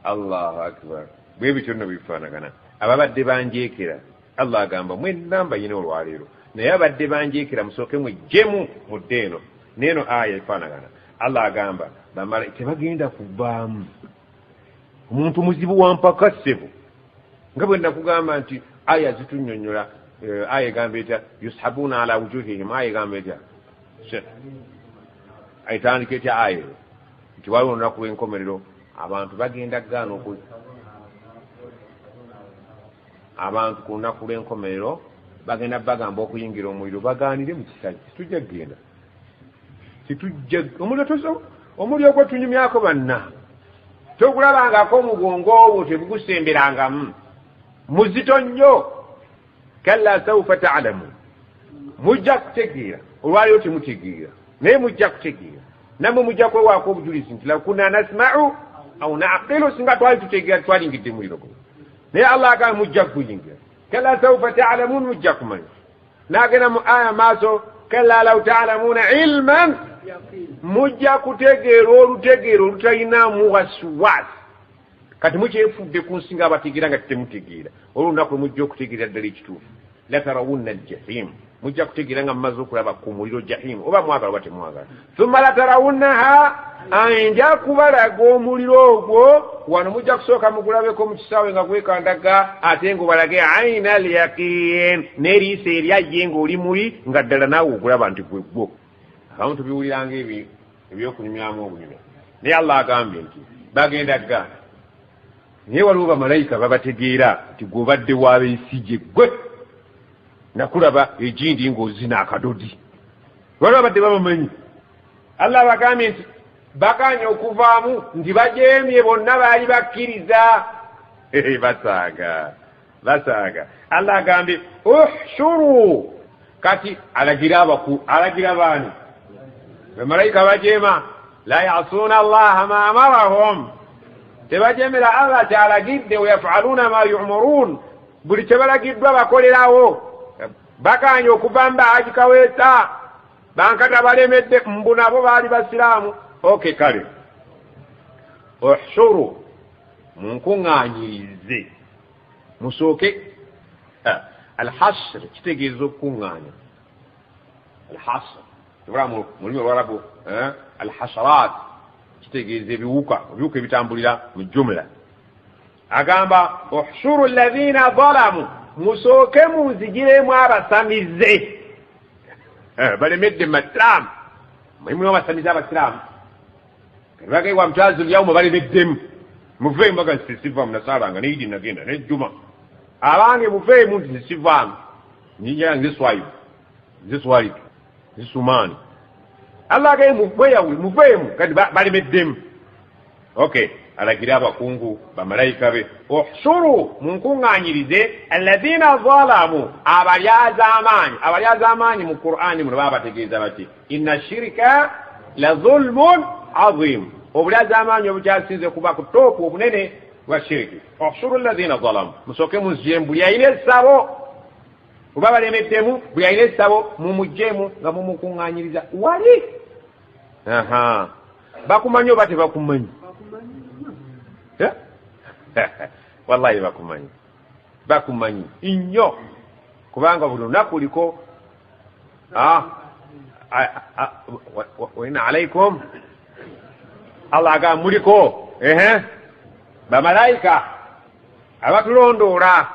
Allahu akbar. Bwe bityo nno bifaanagana. Ababadde banjeekera Allah agamba mwenna mbayina olwaleero, naye abadde banjeekera musooke mwejjemu mudde eno. Neeno aya efaanagana. Allah agamba bamala tebagenda kuvaamu. Omuntu muzibu wampaka ssebo nga bwe nakugamba nti aya zitunnyonnyola. Aya egamba etya, yushabuna ala wujuhihim. Aya egamba etya, ayitandika etya aya nti waliwo olunaku lw'enkomerero abantu bagenda gaana abantu ku lunaku lw'enkomerero bagenda bagamba okuyingira omuliro bagaanire mu kisagi. Situjja kgenda, situjja omuliro gwe tunyumyako banna togulabangako omugongo obwo tebugusemberangamu. Muzito nnyo. Kalla sawfa ta'lamu, mujja kutegeera. Olwaliyo temutegeera naye mujja kutegeera. Namwe mujja kwewaako obujulizi nti lakuna nasma'u au na'qilu, singa twali tutegeera twalingidde muliro guno. Naye Allah agamba mujja kuyingira. Kalla sawfa ta'lamun, mujja kumanya. N'agenda mu aya maaso, kalla law ta'lamuna ilman, mujja kutegeera olutegeero olutalinamu wasiwasi. Kati mukyefudde ku nsinga abategeera nga temutegeera. Olunaku mujja okutegeera ddala ekituufu. Latarawunna aljahim, mujja kutegeera nga mumaze okulaba ku muliro jahim, oba mwagala oba temwagala. Thumma latarawunnaha, nja kubalaga omuliro ogwo. Wano mujja kusooka mugulabeko mu kisaawe nga gwekandaga, ate ng'obalage ayina alyaqiin, n'eriiso eryajje ng'oli muli nga ddala naawe ogulaba nti gwe gwo. Abamu tubiwuliranga ebyokunyumyamu obunyumya. Naye Allah agambye nti bagenda gaana
naye waliwo bamalayika babategeera nti gw'obadde w'abeesije gwe nakulaba egindi ng'ozina akadodi waliwo abadde babamanyi. Allah bagambye nti bakanya okuvaamu nti bajeemye bonna baali bakkiriza. basaaga Allah agambye uhshuru kati alagira baani bamalayika bajeema la ya'suuna allaha ma amarahum tebajemera Allah kyalagidde wayafaluna ma yu'maruun buli kyebalagiddwa bakolerawo. bakanya okuvamba agikaweesa bankata balemedde mbu nabo baali basiraamu. Okay kale uhshuru munkuŋŋaanyirize musooke. alhasr kitegeeza okukuŋŋaanya. alhasr tubula mu lulimi olwarabu alhasharat kitegeeza ebiwuka ebitambulira mu jumla. agamba uhshuru alladhina zalamu musooke munzigiremu abasamize balemedde masiraamu mulimu abasamize abasiraamu bagaibwa mutazi lyawuma balemeddemu muveemu baga nti sisivaamu nasaalanga neidi nagenda nejjuma abange muveemu nti sisivaamu nyinjala nze swaibu nze swalitu nze sumaani Allah agaye muveemu kati balemeddemu. Okay alagira abakungu bamalayika be uhshuru munkuŋŋaanyirize alladhina zalamu abalyazaamaanyi mu Qur'ani muno babategeeza bati inna shirka la zulmun azim obulyazaamaanyi obukyasinze kuba ku toopu obunene bwa shiriki. uhshuru alladhina zalamu musooke munzijemu buli alina essabo oba balemeddemu buli alina essabo mumugjeemu nga mumukuŋŋaanyiriza wali. bakumanyi oba tebakumanyi? wallahi bakumanyi nnyo kubanga buli lunaku liko waina alaikum Allah aga muliko bamalayika abatulondoola.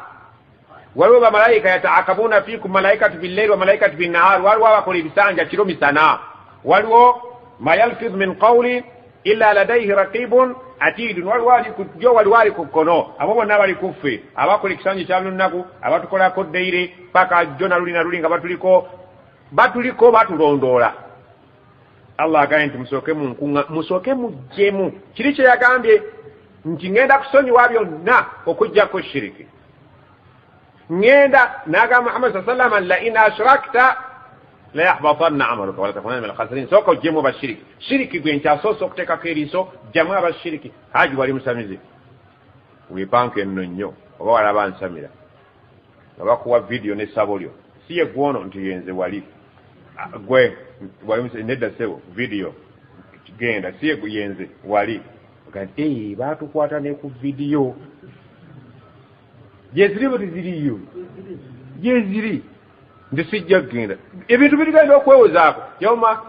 waliwo bamalayika yataakabuna fikum malaikatu billayli wa malaikatu binnahari waliwo abakola ebisanja kiro misana. waliwo ma yalfiz min qawli illa ladayhi raqibun atidun waliwali ku kkono abo bonna bali kuffe abakola ekisanja kya lunaku abatukolako deire paka jona luli na luli nga batuliko batulondoola. Allah agambye nti musooke mujjemu. kiri kye yagambye nti ngenda kusonyiwa byonna okuggyako shiriki. ngenda n'agamba Muhammad sallallahu alaihi wasallam la in ashrakta la yahbatanna amaluka wala takunanna min al-khasirin. sooka ojjemu bashiriki. shiriki gwe nkyasoose okuteekako eriiso jjamu abashiriki. haji wali musamize weepanka enno nnyo oba walaba nsamira nga bakuwa vidiyo n'essabo lyo si ye gwono nti yenze wali gwe wali nedda sebo vidiyo genda si ye yenze wali ogati baatukwata ne ku vidiyo gyeziri bwe tiziriyo gyeziri nti sijja kugenda ebintu birigenda okwewozaako yauma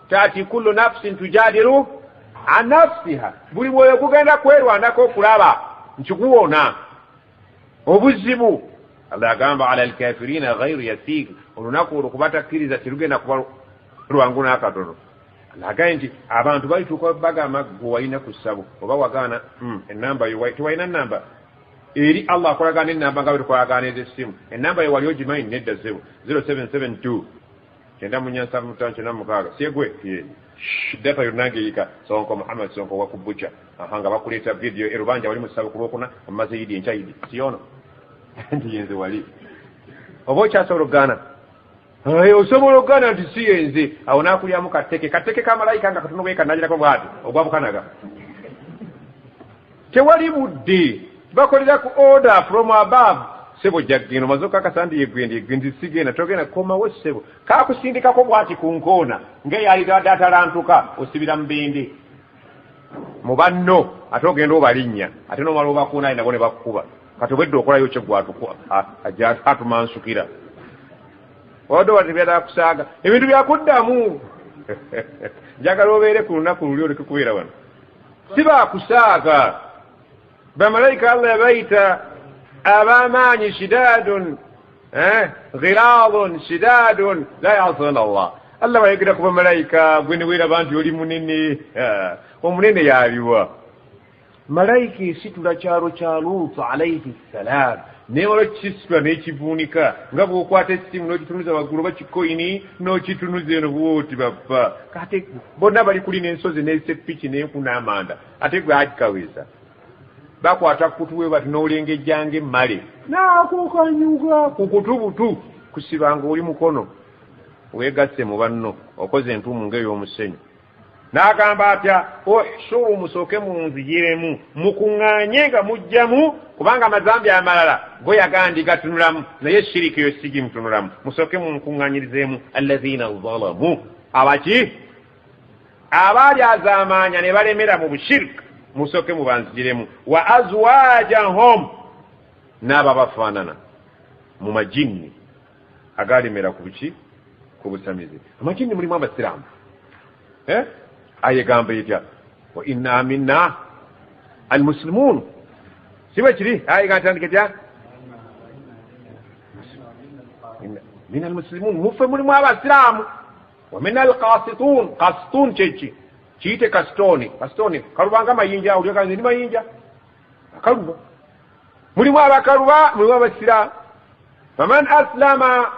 taati kullu nafsin tujadilu an nafsiha buli mwoyo gugenda kwerwanako okulaba nkikuwona obuzibu. Allah agamba ala alkafirina ghairu yasir olunaku olwo kubatakkiriza terugenda kuba lwangu n'akatono. Allah agambye nti abantu balituuka bagamba gwe walina ku ssabo oba wagaana enamba yo tiwalina namba eri Allah akolagana enamba nga bwetukolagana ez'essimu. enamba yo wali ogimanyi nedda 0772 98756 siegwe data yonnange yika sonko Muhammad sonko wakubucha nga bakuleeta video erubanja wali musaba kulokuna amaze yidi enchayidi siono ndi yenze wali obocha sorogana osobola okugana nti si yenze awo nakulyamu kateke ka malayika nga katono bweka najirako bwati ogwabukanaga tewali budde bakolera ku order from above sebo jaggino mazoka kasandi yegwendi sigena togena koma wosebo kakusindikako bwati ku nkona ngeyali data lantuka osibira mbindi mubanno atogenda obalinnya ate no maloba kuna ina bone bakuba katobedde okola yoche gwatuko ajja atumansukira odo watibera kusaga ebintu byakuddamu njagala obeere ku lunaku luli oleke kubeera wano siba kusaga bamalayika Allah yabaita abamaanyi shidadun ghiradun shidadun la ya'suna Allah Allah bayigira ku bamalayika gwe ne wera bantu oli munene omunene yaliwa malayika esitula kyalo kya Luutu alayhi salaam newala kisitula n'ekivuunika nga bw'okwata essimu n'okitunuza waggulu bakikoyini n'okitunuza eno bwoti bappa kate bonna bali kulina ensozi n'esepiki n'enku n'amanda ate gwe agikaweza bakwata kutuwe bati n'olengejjanga emmale naakukanyuga ku kutubutu kusibanga oli mukono weegasse mu banno okoze entumu ng'ey'omusenyu n'agamba atya ohsuru musooke munzijiremu mukuŋŋaanye nga mujjamu kubanga amazambi amalala go yagandi gatunulamu naye shiriki yo sigimutunulamu musooke munkuŋŋaanyirizeemu alladhina zalamu abaki abaali azaamaanya ne balemera mu bushiriki musooke mubanzijiremu wa azwajahum n'ababafaanana mu majinni agalemera ku buki ku busamizi amajinni mulimu abasiraamu ayegamba etya wa inna minna almuslimun siba kiri ayegantandika etya min almuslimun mufe mulimu abasiraamu wa min alqasitun qasitun kyeki kiyite kasitoni kalubanga mayinja olyokanze ndi mayinja akaluba mulimu abakaluba mulimu abasiraamu faman aslama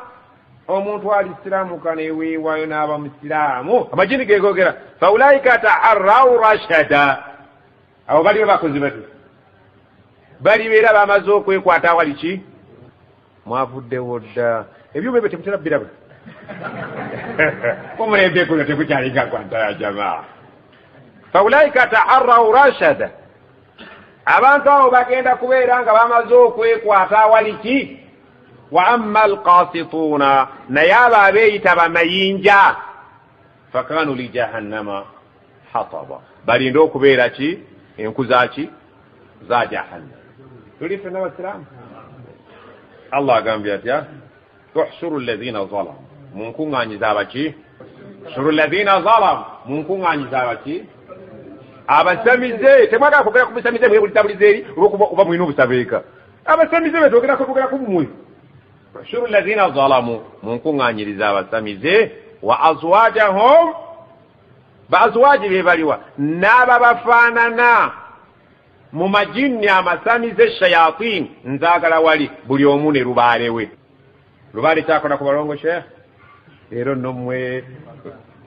omuntu alisiramuka neweewaayo n'aba musiraamu amajini gegogera faulaika taharrau rashada abo balibe bakozi bati balibeera bamaze okwekwata awali ki mwavuddewo dda ebyuma ebyo temuterabbira bwe omulembe guno tekukyalinga gwantaya jamaa faulaika taharrau rashada abantu abo bagenda kubeera nga bamaze okwekwata awali ki wa amma alqasituna naye abo abeeyita bamayinja fakanu li jahannama hataba balinda okubeera ki enku zaki za jahannam tuli fenna basiraamu allah agambye atya tuhsuru alladhina zalamu munkuŋŋaanyiza abaki uhsuru alladhina zalamu munkuŋŋaanyiza abaki abasamize temwagala kwogera ku busamize mwe bulitabuliza eri olwokuba oba mulina obusabeeka abasamize betwogerako twogeraku bumwe uhsuru alladhina zalamu munkuŋŋaanyiriza abasamize wa azwajahum baazwaji be baliwa n'ababafaanana mu majinni amasamize shayatin nzaagala wali buli omu ne lubaale we lubaale kyakola ku balongo sheekh leero nno mmwe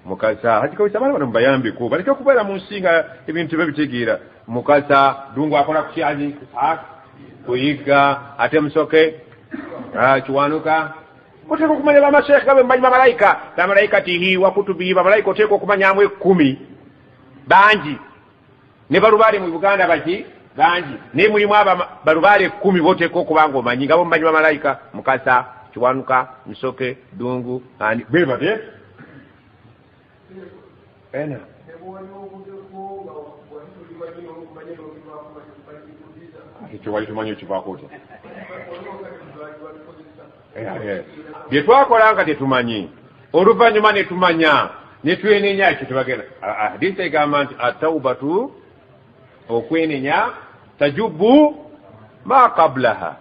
mukasa hakikawisa bana bano mubayambiku baleke okubeera mu nsi nga ebintu bebitegeera mukasa dungu akola ku kyali kuyiga ate musoke kiwanuka oteeka okumanya bamasheekhe gabe mumanyi bamalayika bamalaikatihi wa kutubihi bamalayika oteeka okumanyamu 10 bangi ne balubaale mu Uganda baki bangi naye mulimu balubaale 10 boteeka okuba nga omanyi nga bo mumanyi bamalayika mukasa kiwanuka musoke dungu ani bebate ena ekyo wali tumanyi ekivaako otya bye twakola nga tetumanyi oluvannyuma ne tumanya ne twenenya ekyo tebagenda hadisi egamba nti ataubatu okwenenya tajubu ma qablaha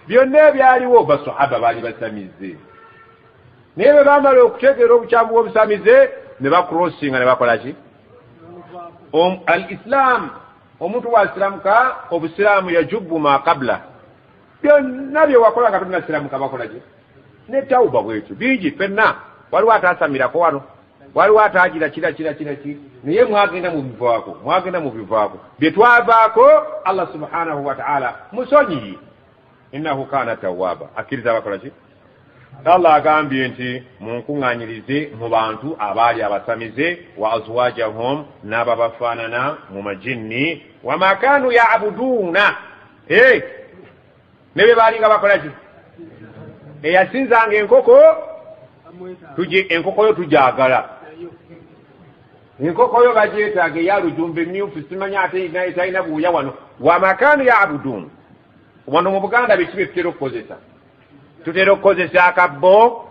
byonna ebyaliwo basahaba baali basamize naye bwe bamala okutegeera obukyamu bw'obusamize ne bakurosinga ne bakola ki al islam omuntu wasiramuka obusiraamu yajubu ma qabla byonna bye wakola nga tonasiramuka bakola ki ne tawuba bwekyo bingi fenna waliwo ataasamirako wano waliwo ataagira kira naye mwagenda mu bivaako bye twavaako allah subhanahu wa ta'ala musonyiyi innahu kana tawwaba akkiriza bakola ki allah agambye nti munkuŋŋaanyirize mu bantu abaali abasamize wa azwajahum n'ababafaanana mu majinni wama kanu yaabuduuna ne be baalinga bakola ki eyasinzanga enkoko enkokoyo tujagala enkokoyo bagyetaaga eyalujumba emyufu simanya ate talina buuya wano wama kanu yaabuduun wano mu Buganda bekibe tutera okukozesa tutera okukozesa akabbo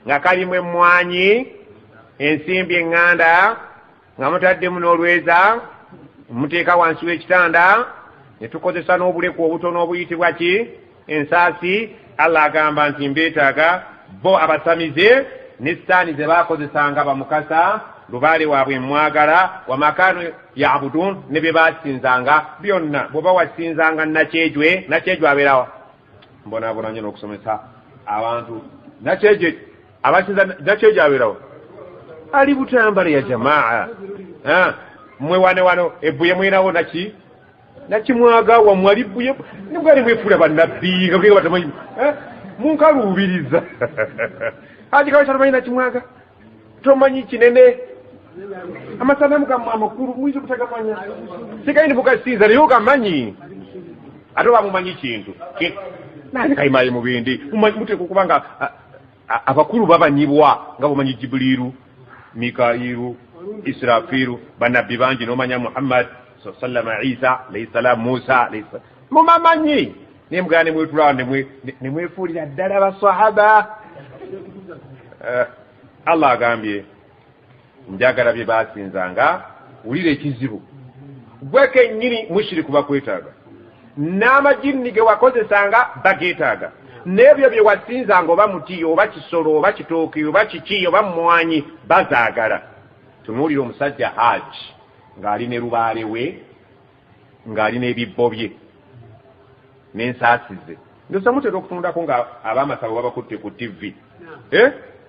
nga kalimu emmwanyi ensimbi eŋŋanda nga mutaddemu n'olweza muteeka wansi w'ekitanda ne tukozesa n'obuleku obutono obuyitibwa ki ensaasi allah agamba nti mbeetaaga bo abasamize ne sitaani ze baakozesanga bamukasa lubaale waabwe mwagala wamakanu yabudun ne bye basinzanga byonna bw'oba wasinzanga nakyejwe abeerawa mbonaabona nnyo n'okusomesa abantu abasinza nakyejwe abeerawa ali butambala ya jamaa mmwe wano ebbuye mwinawo nakimwaga wammwe ali bbuye nibwali mwefuula bannabbi nga batamanyi munkaluubiriza ajikawe tatamanyi nakimwaga tomanyi kinene amasanamu gammwe amakulu muyinza obutagamanya sikaini mugasinza naye ogamanyi ate oba mumanyi kintu nani kayimaye mu bindi muteeka okuba nga abakulu babanyibwa nga bumanyi jibuliru mikairu israfiru bannabbi bangi n'omanya muhammad sallama isa alayhi salam musa alayhi salam mumamanyi naye mugala nemwetulawo nemwefuulira ddala basahaba allah agambye njagala bye basinzanga wulira ekizibu gwe kennyini mushiriku bakwetaaga n'amajinni ge wakozesanga bageetaaga n'ebyo bye wasinzanga oba muti oba kisolo oba kitooki oba kiki oba mumwanyi bazaagala tunuulira omusajja haji ng'ali ne lubaale we ng'ali n'ebibbo bye n'ensaasi ze ndosa mutera okutundako nga ab'amasabo babakutte ku tv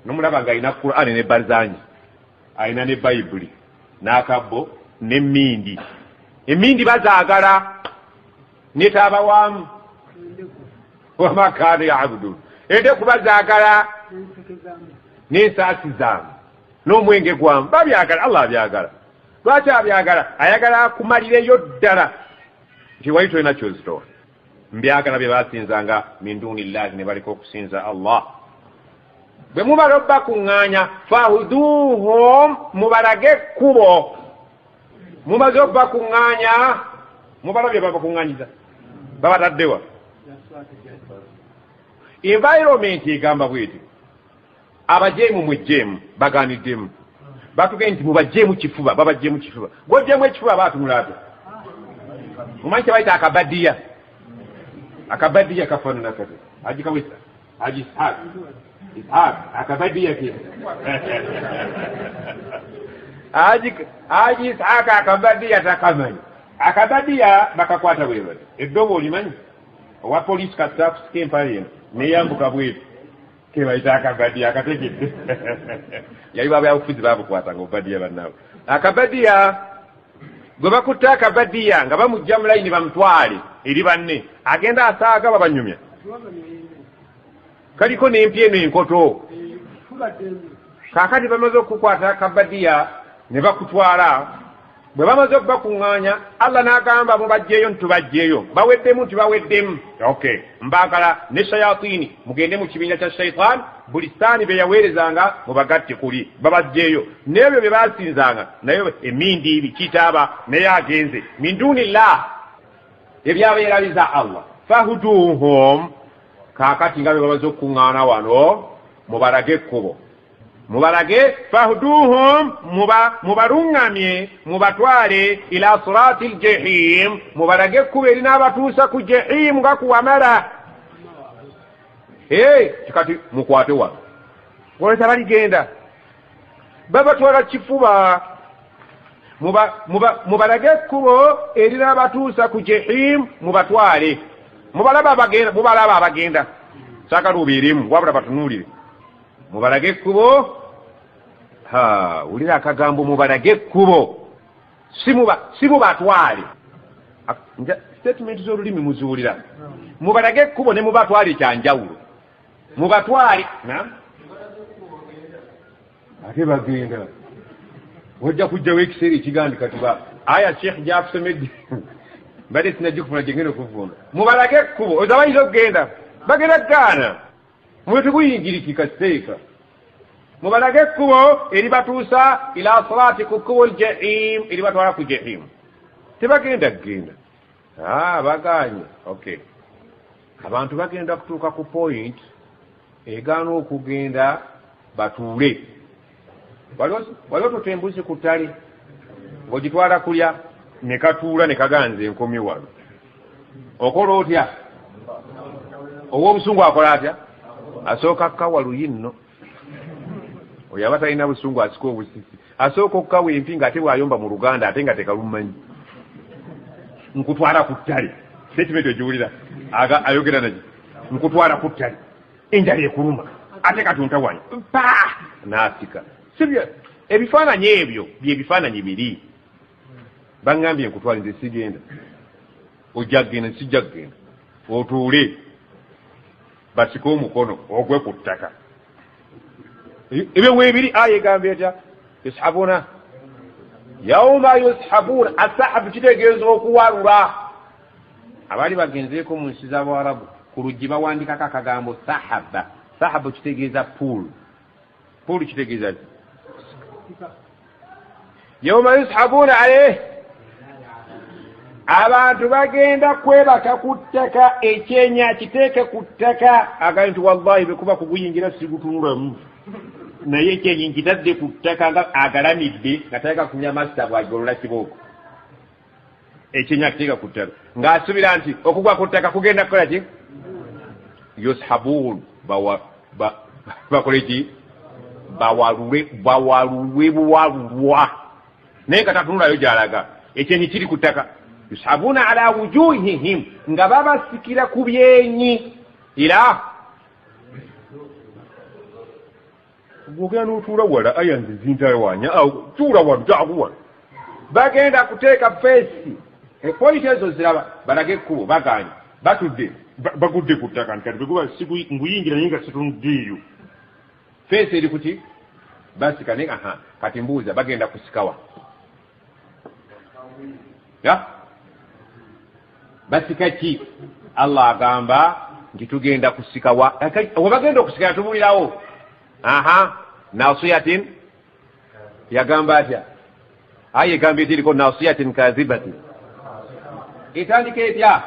nomulaba ng'alina Qur'ani ne barzanyi alina ne bayibuli n'akabbo n'emmindi emmindi bazaagala netaabawamu wamakanu yabudun endeku bazaagala n'ensaasi zaamu n'omwenge gwamu babyagala allah abyagala lwaki abyagala ayagala akumalireyo ddala nti wali tolina kyozitowa mbyagala bye basinzanga min dunillahi ne baliko okusinza allah bwe mubala obbakuŋŋaanya fahuduhum mubalage ekkubo mumaze obbakuŋŋaanya mubala bye babakuŋŋaanyiza babataddewa environment egamba bweti abajeemu mwejjeemu baganiddemu batugende nti mubajjeemu kifuba babajjeemu kifuba gwojjeemu ekifuba baatunulaate mumanyi kyebayita akabadiya kafaanana kati agikawisa haji ishaq akabadiya ke haji ishaq akabadiya takamanyi akabadiya bakakwata bwebale eddobo olimanyi owa poliisi kasita kusika empale eno neyambuka bwetu kebayita akabadiya akategedde yali babyabufuzi babukwatanga obubadiya bannaabwe akabadiya gwe bakutte akabadiya nga bamujja mulayini bamutwale eri banne agenda asaaga babanyumya kaliko n'empya eno enkoto kaakati bamaze okukwata akabadiya ne bakutwala bwe bamaze okubakuŋŋaanya allah n'agamba mubajjeeyo ntitubajjeeyo baweddemu ntibaweddemu okay mbaagala ne shayatini mugende mu kibinja kya shaitan buli sitaani be yaweerezanga mubagatte kuli babajjeeyo n'ebyo bye basinzanga naye emindi bikitaaba naye agenze min dunillah ebyabeerabiza allah fahuduhum kaakati nga be bamaze okukuŋŋaana wano mubalage ekkubo mubalage fahuduhum mubaluŋŋamye mubatwale ila sirati ljahim mubalage ekkubo erinaabatuusa ku jahimu nga kuwamala kikati mukwate wano oleta baligenda babatwala kifuba mubalage ekkubo erinaabatuusa ku jahimu mubatwale mubalaba abagenda saakaluubiirimu wabula batunuulire mubalage ekkubo wulira akagambo mubalage ekkubo si mubatwale statement z'olulimi muziwulira mubalage ekkubo ne mubatwale kyanjawulo mubatwale ate bagenda wajja kujjawo ekiseera ekigandika tiba aya sheekh gyakusomedde mbadde sinagikufuna gyengenda okuvunda mubalage ekkubo oza bayinza okugenda bagenda gaana mwe tebuyingirikika kiteeka mubalage ekkubo eribatuusa ila sirati ku kkubo ljahim eribatwala ku jahimu tebagenda kugenda baganye okay abantu bagenda kutuuka ku point egaana okugenda batuule waliwo tutembuzi ku ttale ng'ogitwala kulya ne katuula ne kaganza enkomi wano okola otya ow'obusungu akola atya asooka kawa luyinno oyo aba talina busungu asika obusisi asooka okukawa empi ng'ate bw'ayomba mu Luganda ate nga tekalumanyi nkutwala ku ttale sekimeto ekiwulira ayogera naki nkutwala ku ttale enjala ekuluma ate katuntawanyi n'asika sibyo ebifaananyi ebyo bye bifaananyi biri baŋŋambye nkutwala nze sigenda ojja kgenda sijja kgenda otuule basike omukono ogwe ku ttaka ebyo weebiri aya egambye etya yushabuna yauma yushabuna asahabu kitegeeza okuwalula abaali bagenzeeko mu nsi z'Abarabu ku luggi bawandikako akagambo sahaba sahabu kitegeeza pool kitegeeza yauma yushabuna alayhi abantu bagenda kwebaka ku ttaka ekyenya kiteeke ku ttaka agambye nti wallahi bwekuba kuguyingira sigutunulamu naye ekyenyi nkitadde ku ttaka nga agalamidde nga taleka kunya masita bwagolola kibooko ekyenya akiteeka ku ttaka ng'asubira nti okugwa ku ttaka kugenda kukola ki yushabun bakole ki bawalulwe buwalulwa naye nga tatunulayo gy'alaga ekyenyi kiri ku ttaka yushabuna ala wujuhihim nga babasikira ku byenyi era ogenda n'otuula wala aya nze zintawanya tuula wano takuwala bagenda kuteeka feesi epolisi ezo ziraba balage ekkubo baganya batudde bagudde ku ttaka nti kati bweguba nguyingira naye nga situnuddeeyo feesi eri kuti basika naye kati mbuuza bagenda kusikawa basika ki Allah agamba nti tugenda kusikawa webagenda okusikira tubulirawo nasiyatin yagamba atya aya egamba etiriko nasiyatin kazibatin etandika etya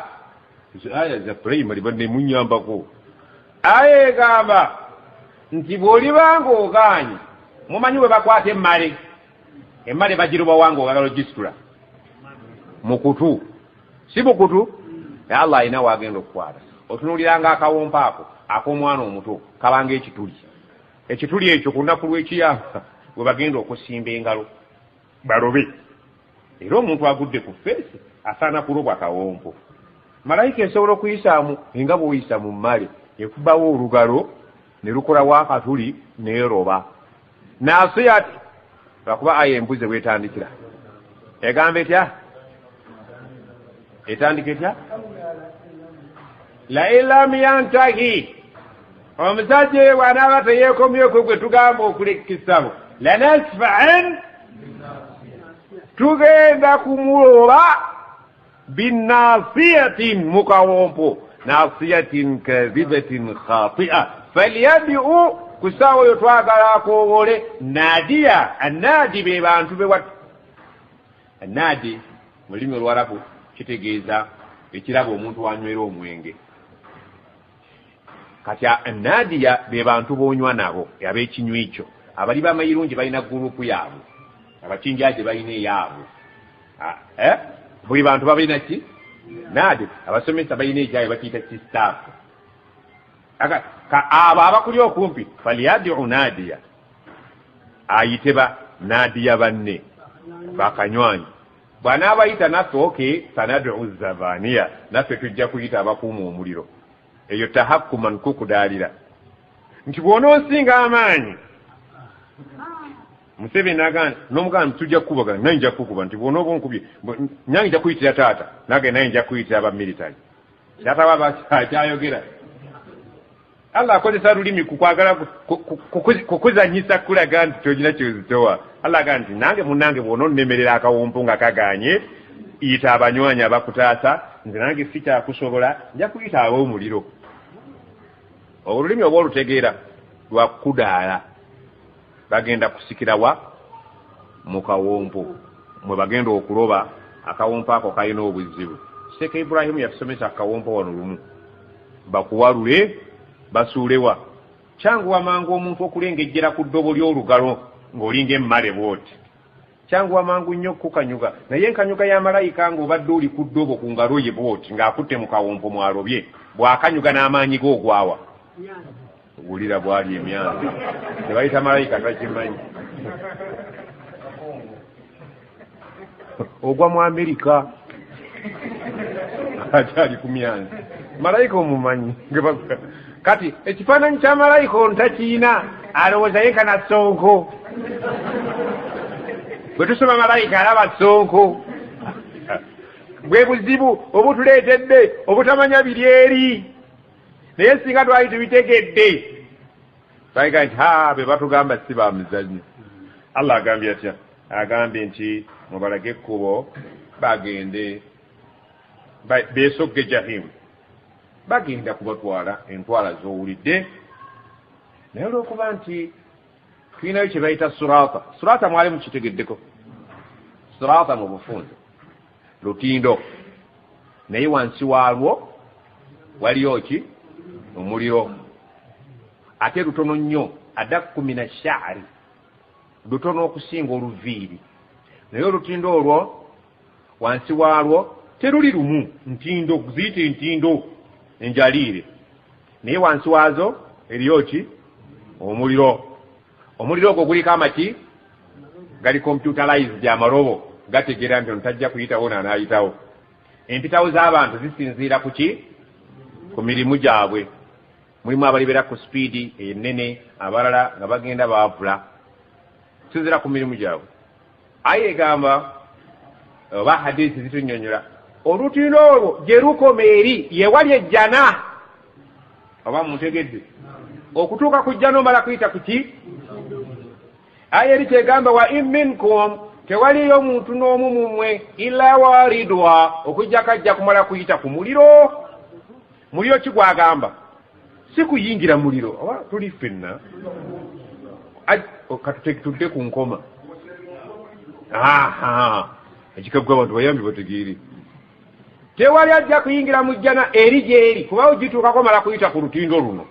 aya za primary banemunyambako aya egamba nti bw'olibanga oganye mumanyi bwe bakwata emmale bagiruba wange ogagala ogisitula mukutu si bukutu Allah alina wagenda okukwata otunuuliranga akawompa ako ak'omwana omuto kabanga ekituli ekyo ku lunaku lw'ekiyamba bwe bagenda okusimba engalo balobe era omuntu agudde ku feesi asaana kulobwa akawompo malayika esobola okuyisaamu nga bw'oyisa mu mmale ekubawo olugalo ne lukolawo akatuli neeroba nasiyati lwakuba aya embuze bwetandikira egamba etya etandika etya la ilam yantahi omusajja bw'anaaba teyeekomyeko gwe tugamba okulekisabo lanasfa'an tugenda kumuloba binasiyatin mukawompo nasiyatin kadhibatin khati'a falyad'u kusaawa oyo twagala akoowole naadiya annaadi be bantu bewat annaadi mu lulimi olwarabu kitegeeza ekirabo omuntu wanywera omwenge kati annaadiya be bantu bonywa nabo ab'ekinywa ekyo abali b'amayirungi balina gurupu yaabwe abakinjaje balina eyaabwe buli bantu babalina ki naadi abasomesa balina ekyayo bakiyita kisitaafu abo abakuli okumpi falyadiu naadiya ayite ba naadiya banne bakanywanyi bw'anaabayita naffe oke sanadu zabaniya naffe tujja kuyita abakuuma omuliro eyo tahakkuman kukudaalira nti bw'onoosinga amaanyi Museveni n'agamba n'omugamba tujja kukubagana naye nja kukuba nti bw'onooba onkubye nyange nja kuyitira taata nage naye nja kuyitira abamilitary taata baba akyayogera Allah akozesa lulimi kukwagala kukuzanyisa kulaga nti kyogina kyozitowa Allah agamba nti nange munange bw'ononnemerera akawompo nga kaganye yita abanywanyi abakutaasa nze nange sikyakusobola nja kuyita ab'omuliro olulimi oba olutegeera lwakudaala bagenda kusikirawa mu kawompo mwe bagenda okuloba akawompo ako kalina obuzibu Sheikh Ibrahim yasomesa akawompo wano lumu bakuwalule basuulewa kyanguwa mangu omuntu okulengejjera ku ddobo ly'olugalo ng'olinga emmale bwoti kyanguwa mangu nnyo kukanyuga naye enkanyuga ya malayika ng'obadde oli ku ddobo ku ngalo ye bwoti ng'akutte mu kawompo mwalobye bw'akanyuga n'amaanyi g'ogwawa wulira bwali emyanzi tebayita malayika takimanyi ogwa mu Amerika akyali ku myanzi malayika omumanyi kati ekifaananyi kya malayika ono takiina alowooza yenkana Sonko bwe tusoma malayika alaba Sonko bwe buzibu obutuleetedde obutamanya biri eri naye singa twali tubitegedde bayiga nti be batugamba si ba muzannyo. Allah agambye atya? Agambye nti mubalage ekkubo bagende beesogge jahimu, bagenda kubatwala entwala z'owulidde. naye olw'okuba nti tulinayo kye bayita surata mwali mukitegeddeko. surata mu bufunze lutindo, naye wansi waalwo waliyo ki? Omuliro. ate lutono nnyo, adakku mina shaari, lutono okusinga oluviiri. naye olutindo olwo wansi waalwo teruli lumu, ntindo ziyite ntindo enjaliire, naye wansi waazo eriyo ki? Omuliro. Omuliro ogwo guliko amaki? Gali computerized, amarobo gategeera nti ontajja kuyitawo n'anaayitawo. empitawo z'abantu zisinziira ku ki? Ku mirimu gyabwe. mulimu abalibera ku sipiidi ennene, abalala nga bagenda baavula, sinziira ku mirimu gyabwe. aye egamba oba hadisi zitunnyonnyola olutindo olwo gye lukoma eri yewali ejjana. oba muntegedde okutuuka ku jjana omala kuyita ku ki? aye eri kyegamba wa in minkum, tewaliyo omuntu n'omu mumwe illa waridwa, okujja kajja kumala kuyita ku muliro. muliro ki gwagamba? si kuyingira muliro, oba tuli ffenna katutudde ku nkoma. ekikaggwa abantu bayambi bategeere. tewali ajja kuyingira mu jjana eri gyeri, kuba ogituukako mala kuyita ku lutindo luno.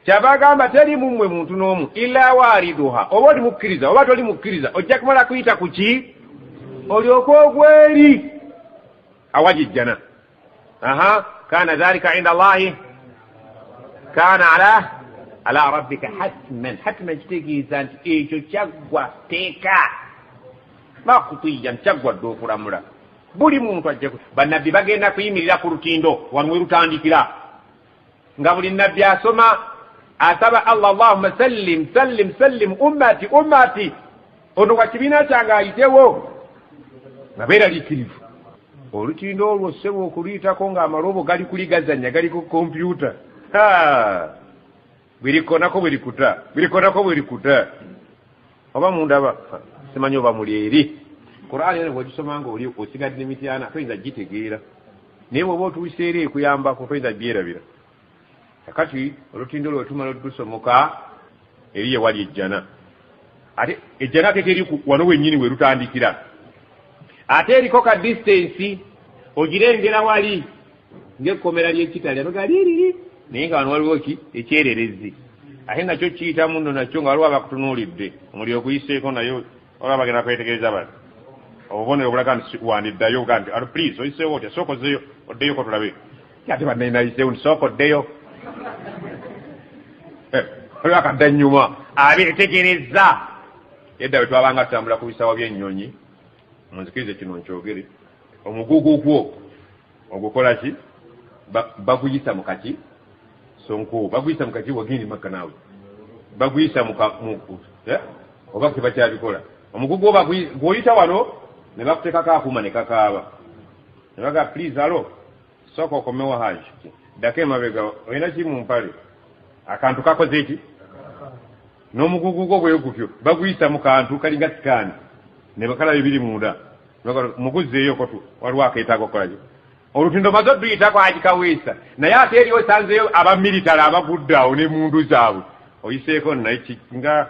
kyava agamba teri mumwe muntu n'omu illa waariduha, oba oli mukkiriza oba toli mukkiriza, ojja kumala kuyita ku ki? olyoke ogweri awaji jjana. kana dhalika inda Allahi kana ala rabbika hatman. hatman kitegeeza nti ekyo kyaggwa teeka, bakutuyya nkyaggwa dde okulamula. buli muntu ajja. bannabbi bagenda kuyimirira ku lutindo wano we lutandikira, nga buli nabbi asoma asaba Allah, Allahumma sallim sallim sallim ummati ummati, ono kwa kibiina kyange ayitewo nga beeraliikirivu. olutindo olwo ssebo okuluyitako ng'amalobo gali kuligazanya, gali ku kompyuta. birikonako bwerikuta. oba mundaba simanyi oba muli eri. Qur'ani eno bwegisoma nga oli osigadde emityana toyinza gitegeera, naye bw'oba otuwise eri ekuyambako toyinza byerabira. kakati olutindo olwo tumala otusomoka eri yewali ejjana. ate ejjana ate teri wano wennyini we lutandikira, ate eriko ka distance ogirengera wali ng'ekkomera ly'ekitali anogaliriri, naye nga wano waliwo ki? ekyererezi. ate nakyo kiyita muno nakyo nga waliwo abakutunuulidde, omuliro guyiseeko nayo olaba bagenda kwetegereza bati obubonero obulaga nti wandiddayo ga nti please oyiseewo otya, sooka ozzeeyo oddeyoko tulabe. ate bannaye nayiseewo nti sooka oddeyo. oliwo akadda nnyuma abeetegereza. edda bwe twabanga tutambula ku bisawa by'ennyonyi, munzikirize kino nkyogere, omugugu gwo ogukola ki? baguyisa mu kaki? Sonko baguyisa mu kaki? wagindi makka naawe baguyisa oba kiba kyabikola. omugugu gw'oyita wano ne bakuteekako akuuma ne kakaaba, ne baga please alo sooka okomewo haji ddako emabega, olina ki mu mpale? akantu kakoze eki? n'omugugu gwo bwe gutyo baguyisa mu kantu kalinga sikaani ne bakalaba ebiri munda, muguzzeeyoko tu waliwo akeetaaga okolaki? olutindo maze oduyitako agikaweesa, naye ate eri osanzeyo abamiritale abagudde awo ne mundu zaabwe, oyiseeko naye nga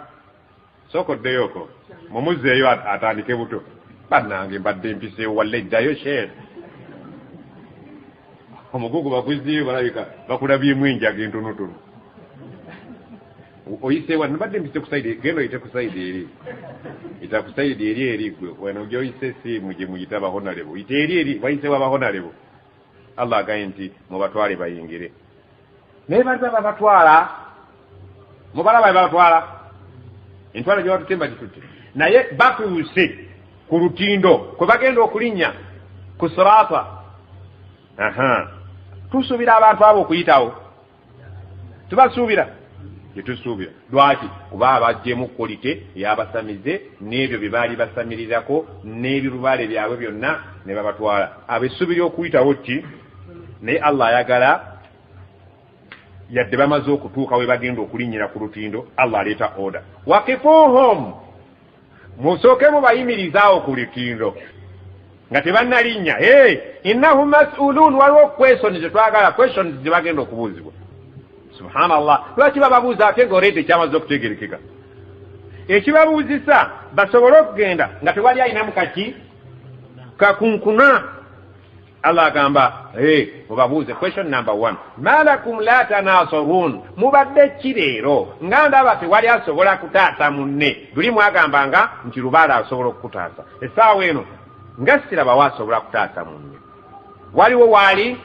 sooka oddeyoko mumuzzeeyo atandike buto. bannange mbadde mpiseewo walla eddayo sheere. omugugu baguzzeeyo balabika bakulabyemu enjaga entonotono. oyiseewa nabadde mpise ku sayidi, genda oyite ku sayidi eri, yita ku sayidi eri gwe wano gy'oyise siimu gye muyita abahonalebo, yita eri wayiseewo abahonalebo. Allah agaye nti mubatwale bayingire. naye baliba babatwala, mubalaba babatwala entwala gye batutemba gitutte, naye batuuse ku lutindo kwe bagenda okulinnya ku sirata. Tusuubira abantu abo okuyitawo, tubasuubira tetusuubira. Lwaki? kuba abajjemu kolite eyabasamize n'ebyo bye baali basamirirako n'ebirubaale byabwe byonna ne babatwala. Abesuubira okuyitawo ki, naye Allah ayagala yadde bamaze okutuuka we bagenda okulinnyira ku lutindo, Allah aleeta order. Wakifuhum, musooke mubayimirizaawo ku lutindo nga tebannalinnya. Innahum mas'uluun, waliwo questions zetwagala, questions zebagenda okubuuzibwa. Subhanallah, lwaki bababuuza ate ng'oleeta ekyamaze okutegerekeka? Ekibabuuzisa basobole okugenda nga tewali ayinamu kaki kakunkuna. Allah agamba mubabuuze. Question number 1, malakum la tanasarun, mubadde ki leero nga ndaba tewali asobola kutaasa munne? Luli mwagambanga nti lubaala asobola okukutaasa, essaawa eno nga siraba waasobola kutaasa munne. Waliwo waali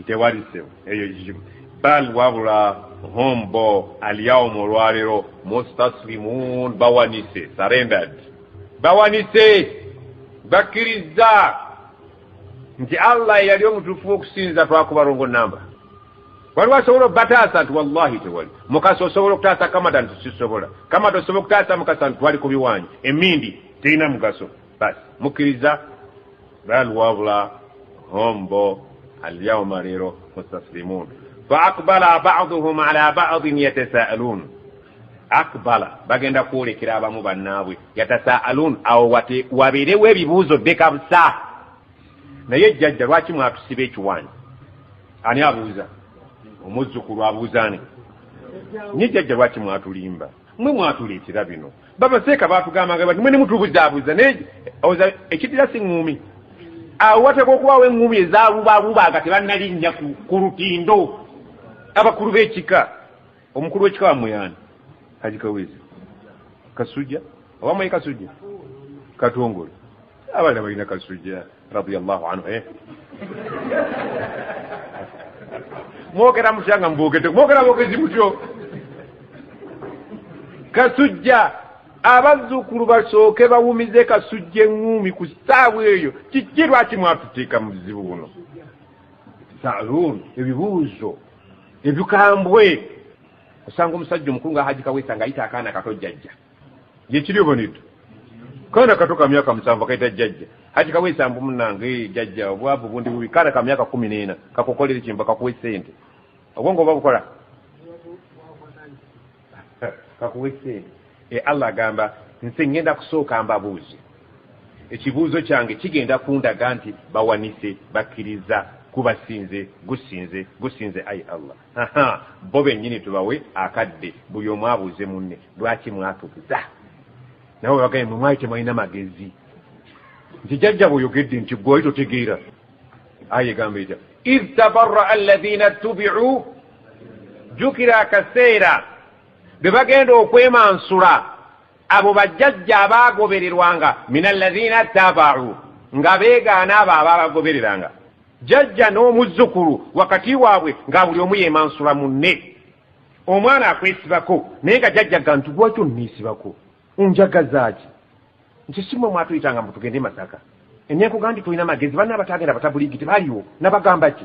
tewali sebo eyo kizibu. Bal wabula hombo alyawmu olwaleero mustaslimun, bawanise, surrendered, bawanise, bakkiriza nti Allah yali omutuufu okusinza twakubarongo namba. Waliwo asobola okubataasa nti wallahi tewali. Mukasa osobola okutaasa Kamada nti sisobola. Kamada osobola okutaasa Mukasa nti twali ku biwanyi. Emindi terina mugaso. Basi mukkiriza. Bal wabula hombo alyawma leero mustaslimun. Faaqbala ba'duhum ala ba'din yatasaalun. Akbala bagenda kwolekera abamu bannaabwe, yatasaalun, awo wabeerewo ebibuuzo ddeka busa. Naye jjajja lwaki mwatusiba ekiwanyi? Ani abuuza? Omuzzukulu abuuzaani? Nye jjajja lwaki mwatulimba? Mwe mwatuleetera bino. Babaseeka baatugambanga bati mwe ne mutubuzaabuuza naye oza ekitira si ŋŋumi. Awo wateekwa okubaawo eŋŋumi ezaalubaluba nga tebannalinnya ku lutindo. Abakulu b'ekika, omukulu w'ekika wammwe yaani? Haji Kawezi, Kasujja, owammwe Kasujja, Katongole, abalala balina Kasujja radiyallahu anhu. Mwogera mutya nga mboogedde, mwogera boogezi mutyo. Kasujja, abazzukulu basooke bawumize Kasujja eŋŋumi ku ssaawa eyo. Kiki lwaki mwatuteeka mu buzibu buno? Saaluun, ebibuuzo ebikambwe. Osanga omusajja omukulu nga Haji Kaweesa ng'ayita akaana kato jjajja. Ye kiri obonedde. Kaana kato ka myaka 7 kayita jjajja. Haji Kaweesa mbu munnange jjajja obwavu bundi bubi. Kaana ka myaka 14 kakukolera kimba kakuwe ssente. Obwongo oba bukola? Kakuwe ssente. Allah agamba nse ngenda kusooka mbabuuze. Ekibuuzo kyange kigenda kundaga nti bawanise, bakkiriza, kubasinze, gusinze ayi Allah. Bo bennyini tubawe akadde, buli omu abuuze munne lwaki mwatubuza. Nawe bagaye mwe mwali temalina magezi. Nti jjajja bw'oyogedde nti gwe oli totegeera. Aya egamba etya? Idh tabarra'a alladhina tubi'u, jjukira akaseera bwe bagenda okwemansula abo bajjajja abaagobererwanga min alladhina taba'u, nga beegaana abo abaabagobereranga. Jjajja n'omuzzukulu wakati waabwe nga buli omu yeemansula munne. Omwana akwesibako naye nga jjajja ga nti lwaki onneesibako? Onjagaza ki? Nti si mmwe mwatuyitanga mbu tugende Masaka. Enneekuga nti tulina magezi, banna abatagenda batabuliigi tebaliwo. Nabagamba ki?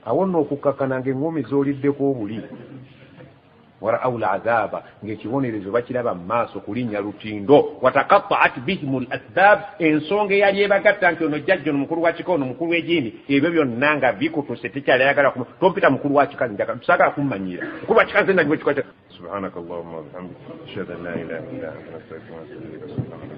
Awo nno okukkakana ng'eŋŋomi z'oliddeko obuli. Wara'aw al'adhaaba, ng'ekibonerezo bakiraba mu maaso kulinnya lutindo. Wataqatta'at bihimul asbaab, ensonga eyali ebagatta nti ono jjajja ono mukulu wa kika ono mukulu w'egindi, ebyo byonna nga bikutuse tekyali ayagala tompita mukulu wa kika tusagala kummanyiira mukulu wa kika nze nali bwe kika. Subhanakallahumma wa bihamdika ashhadu an la ilaha illa anta astaghfiruka wa atubu ilayk.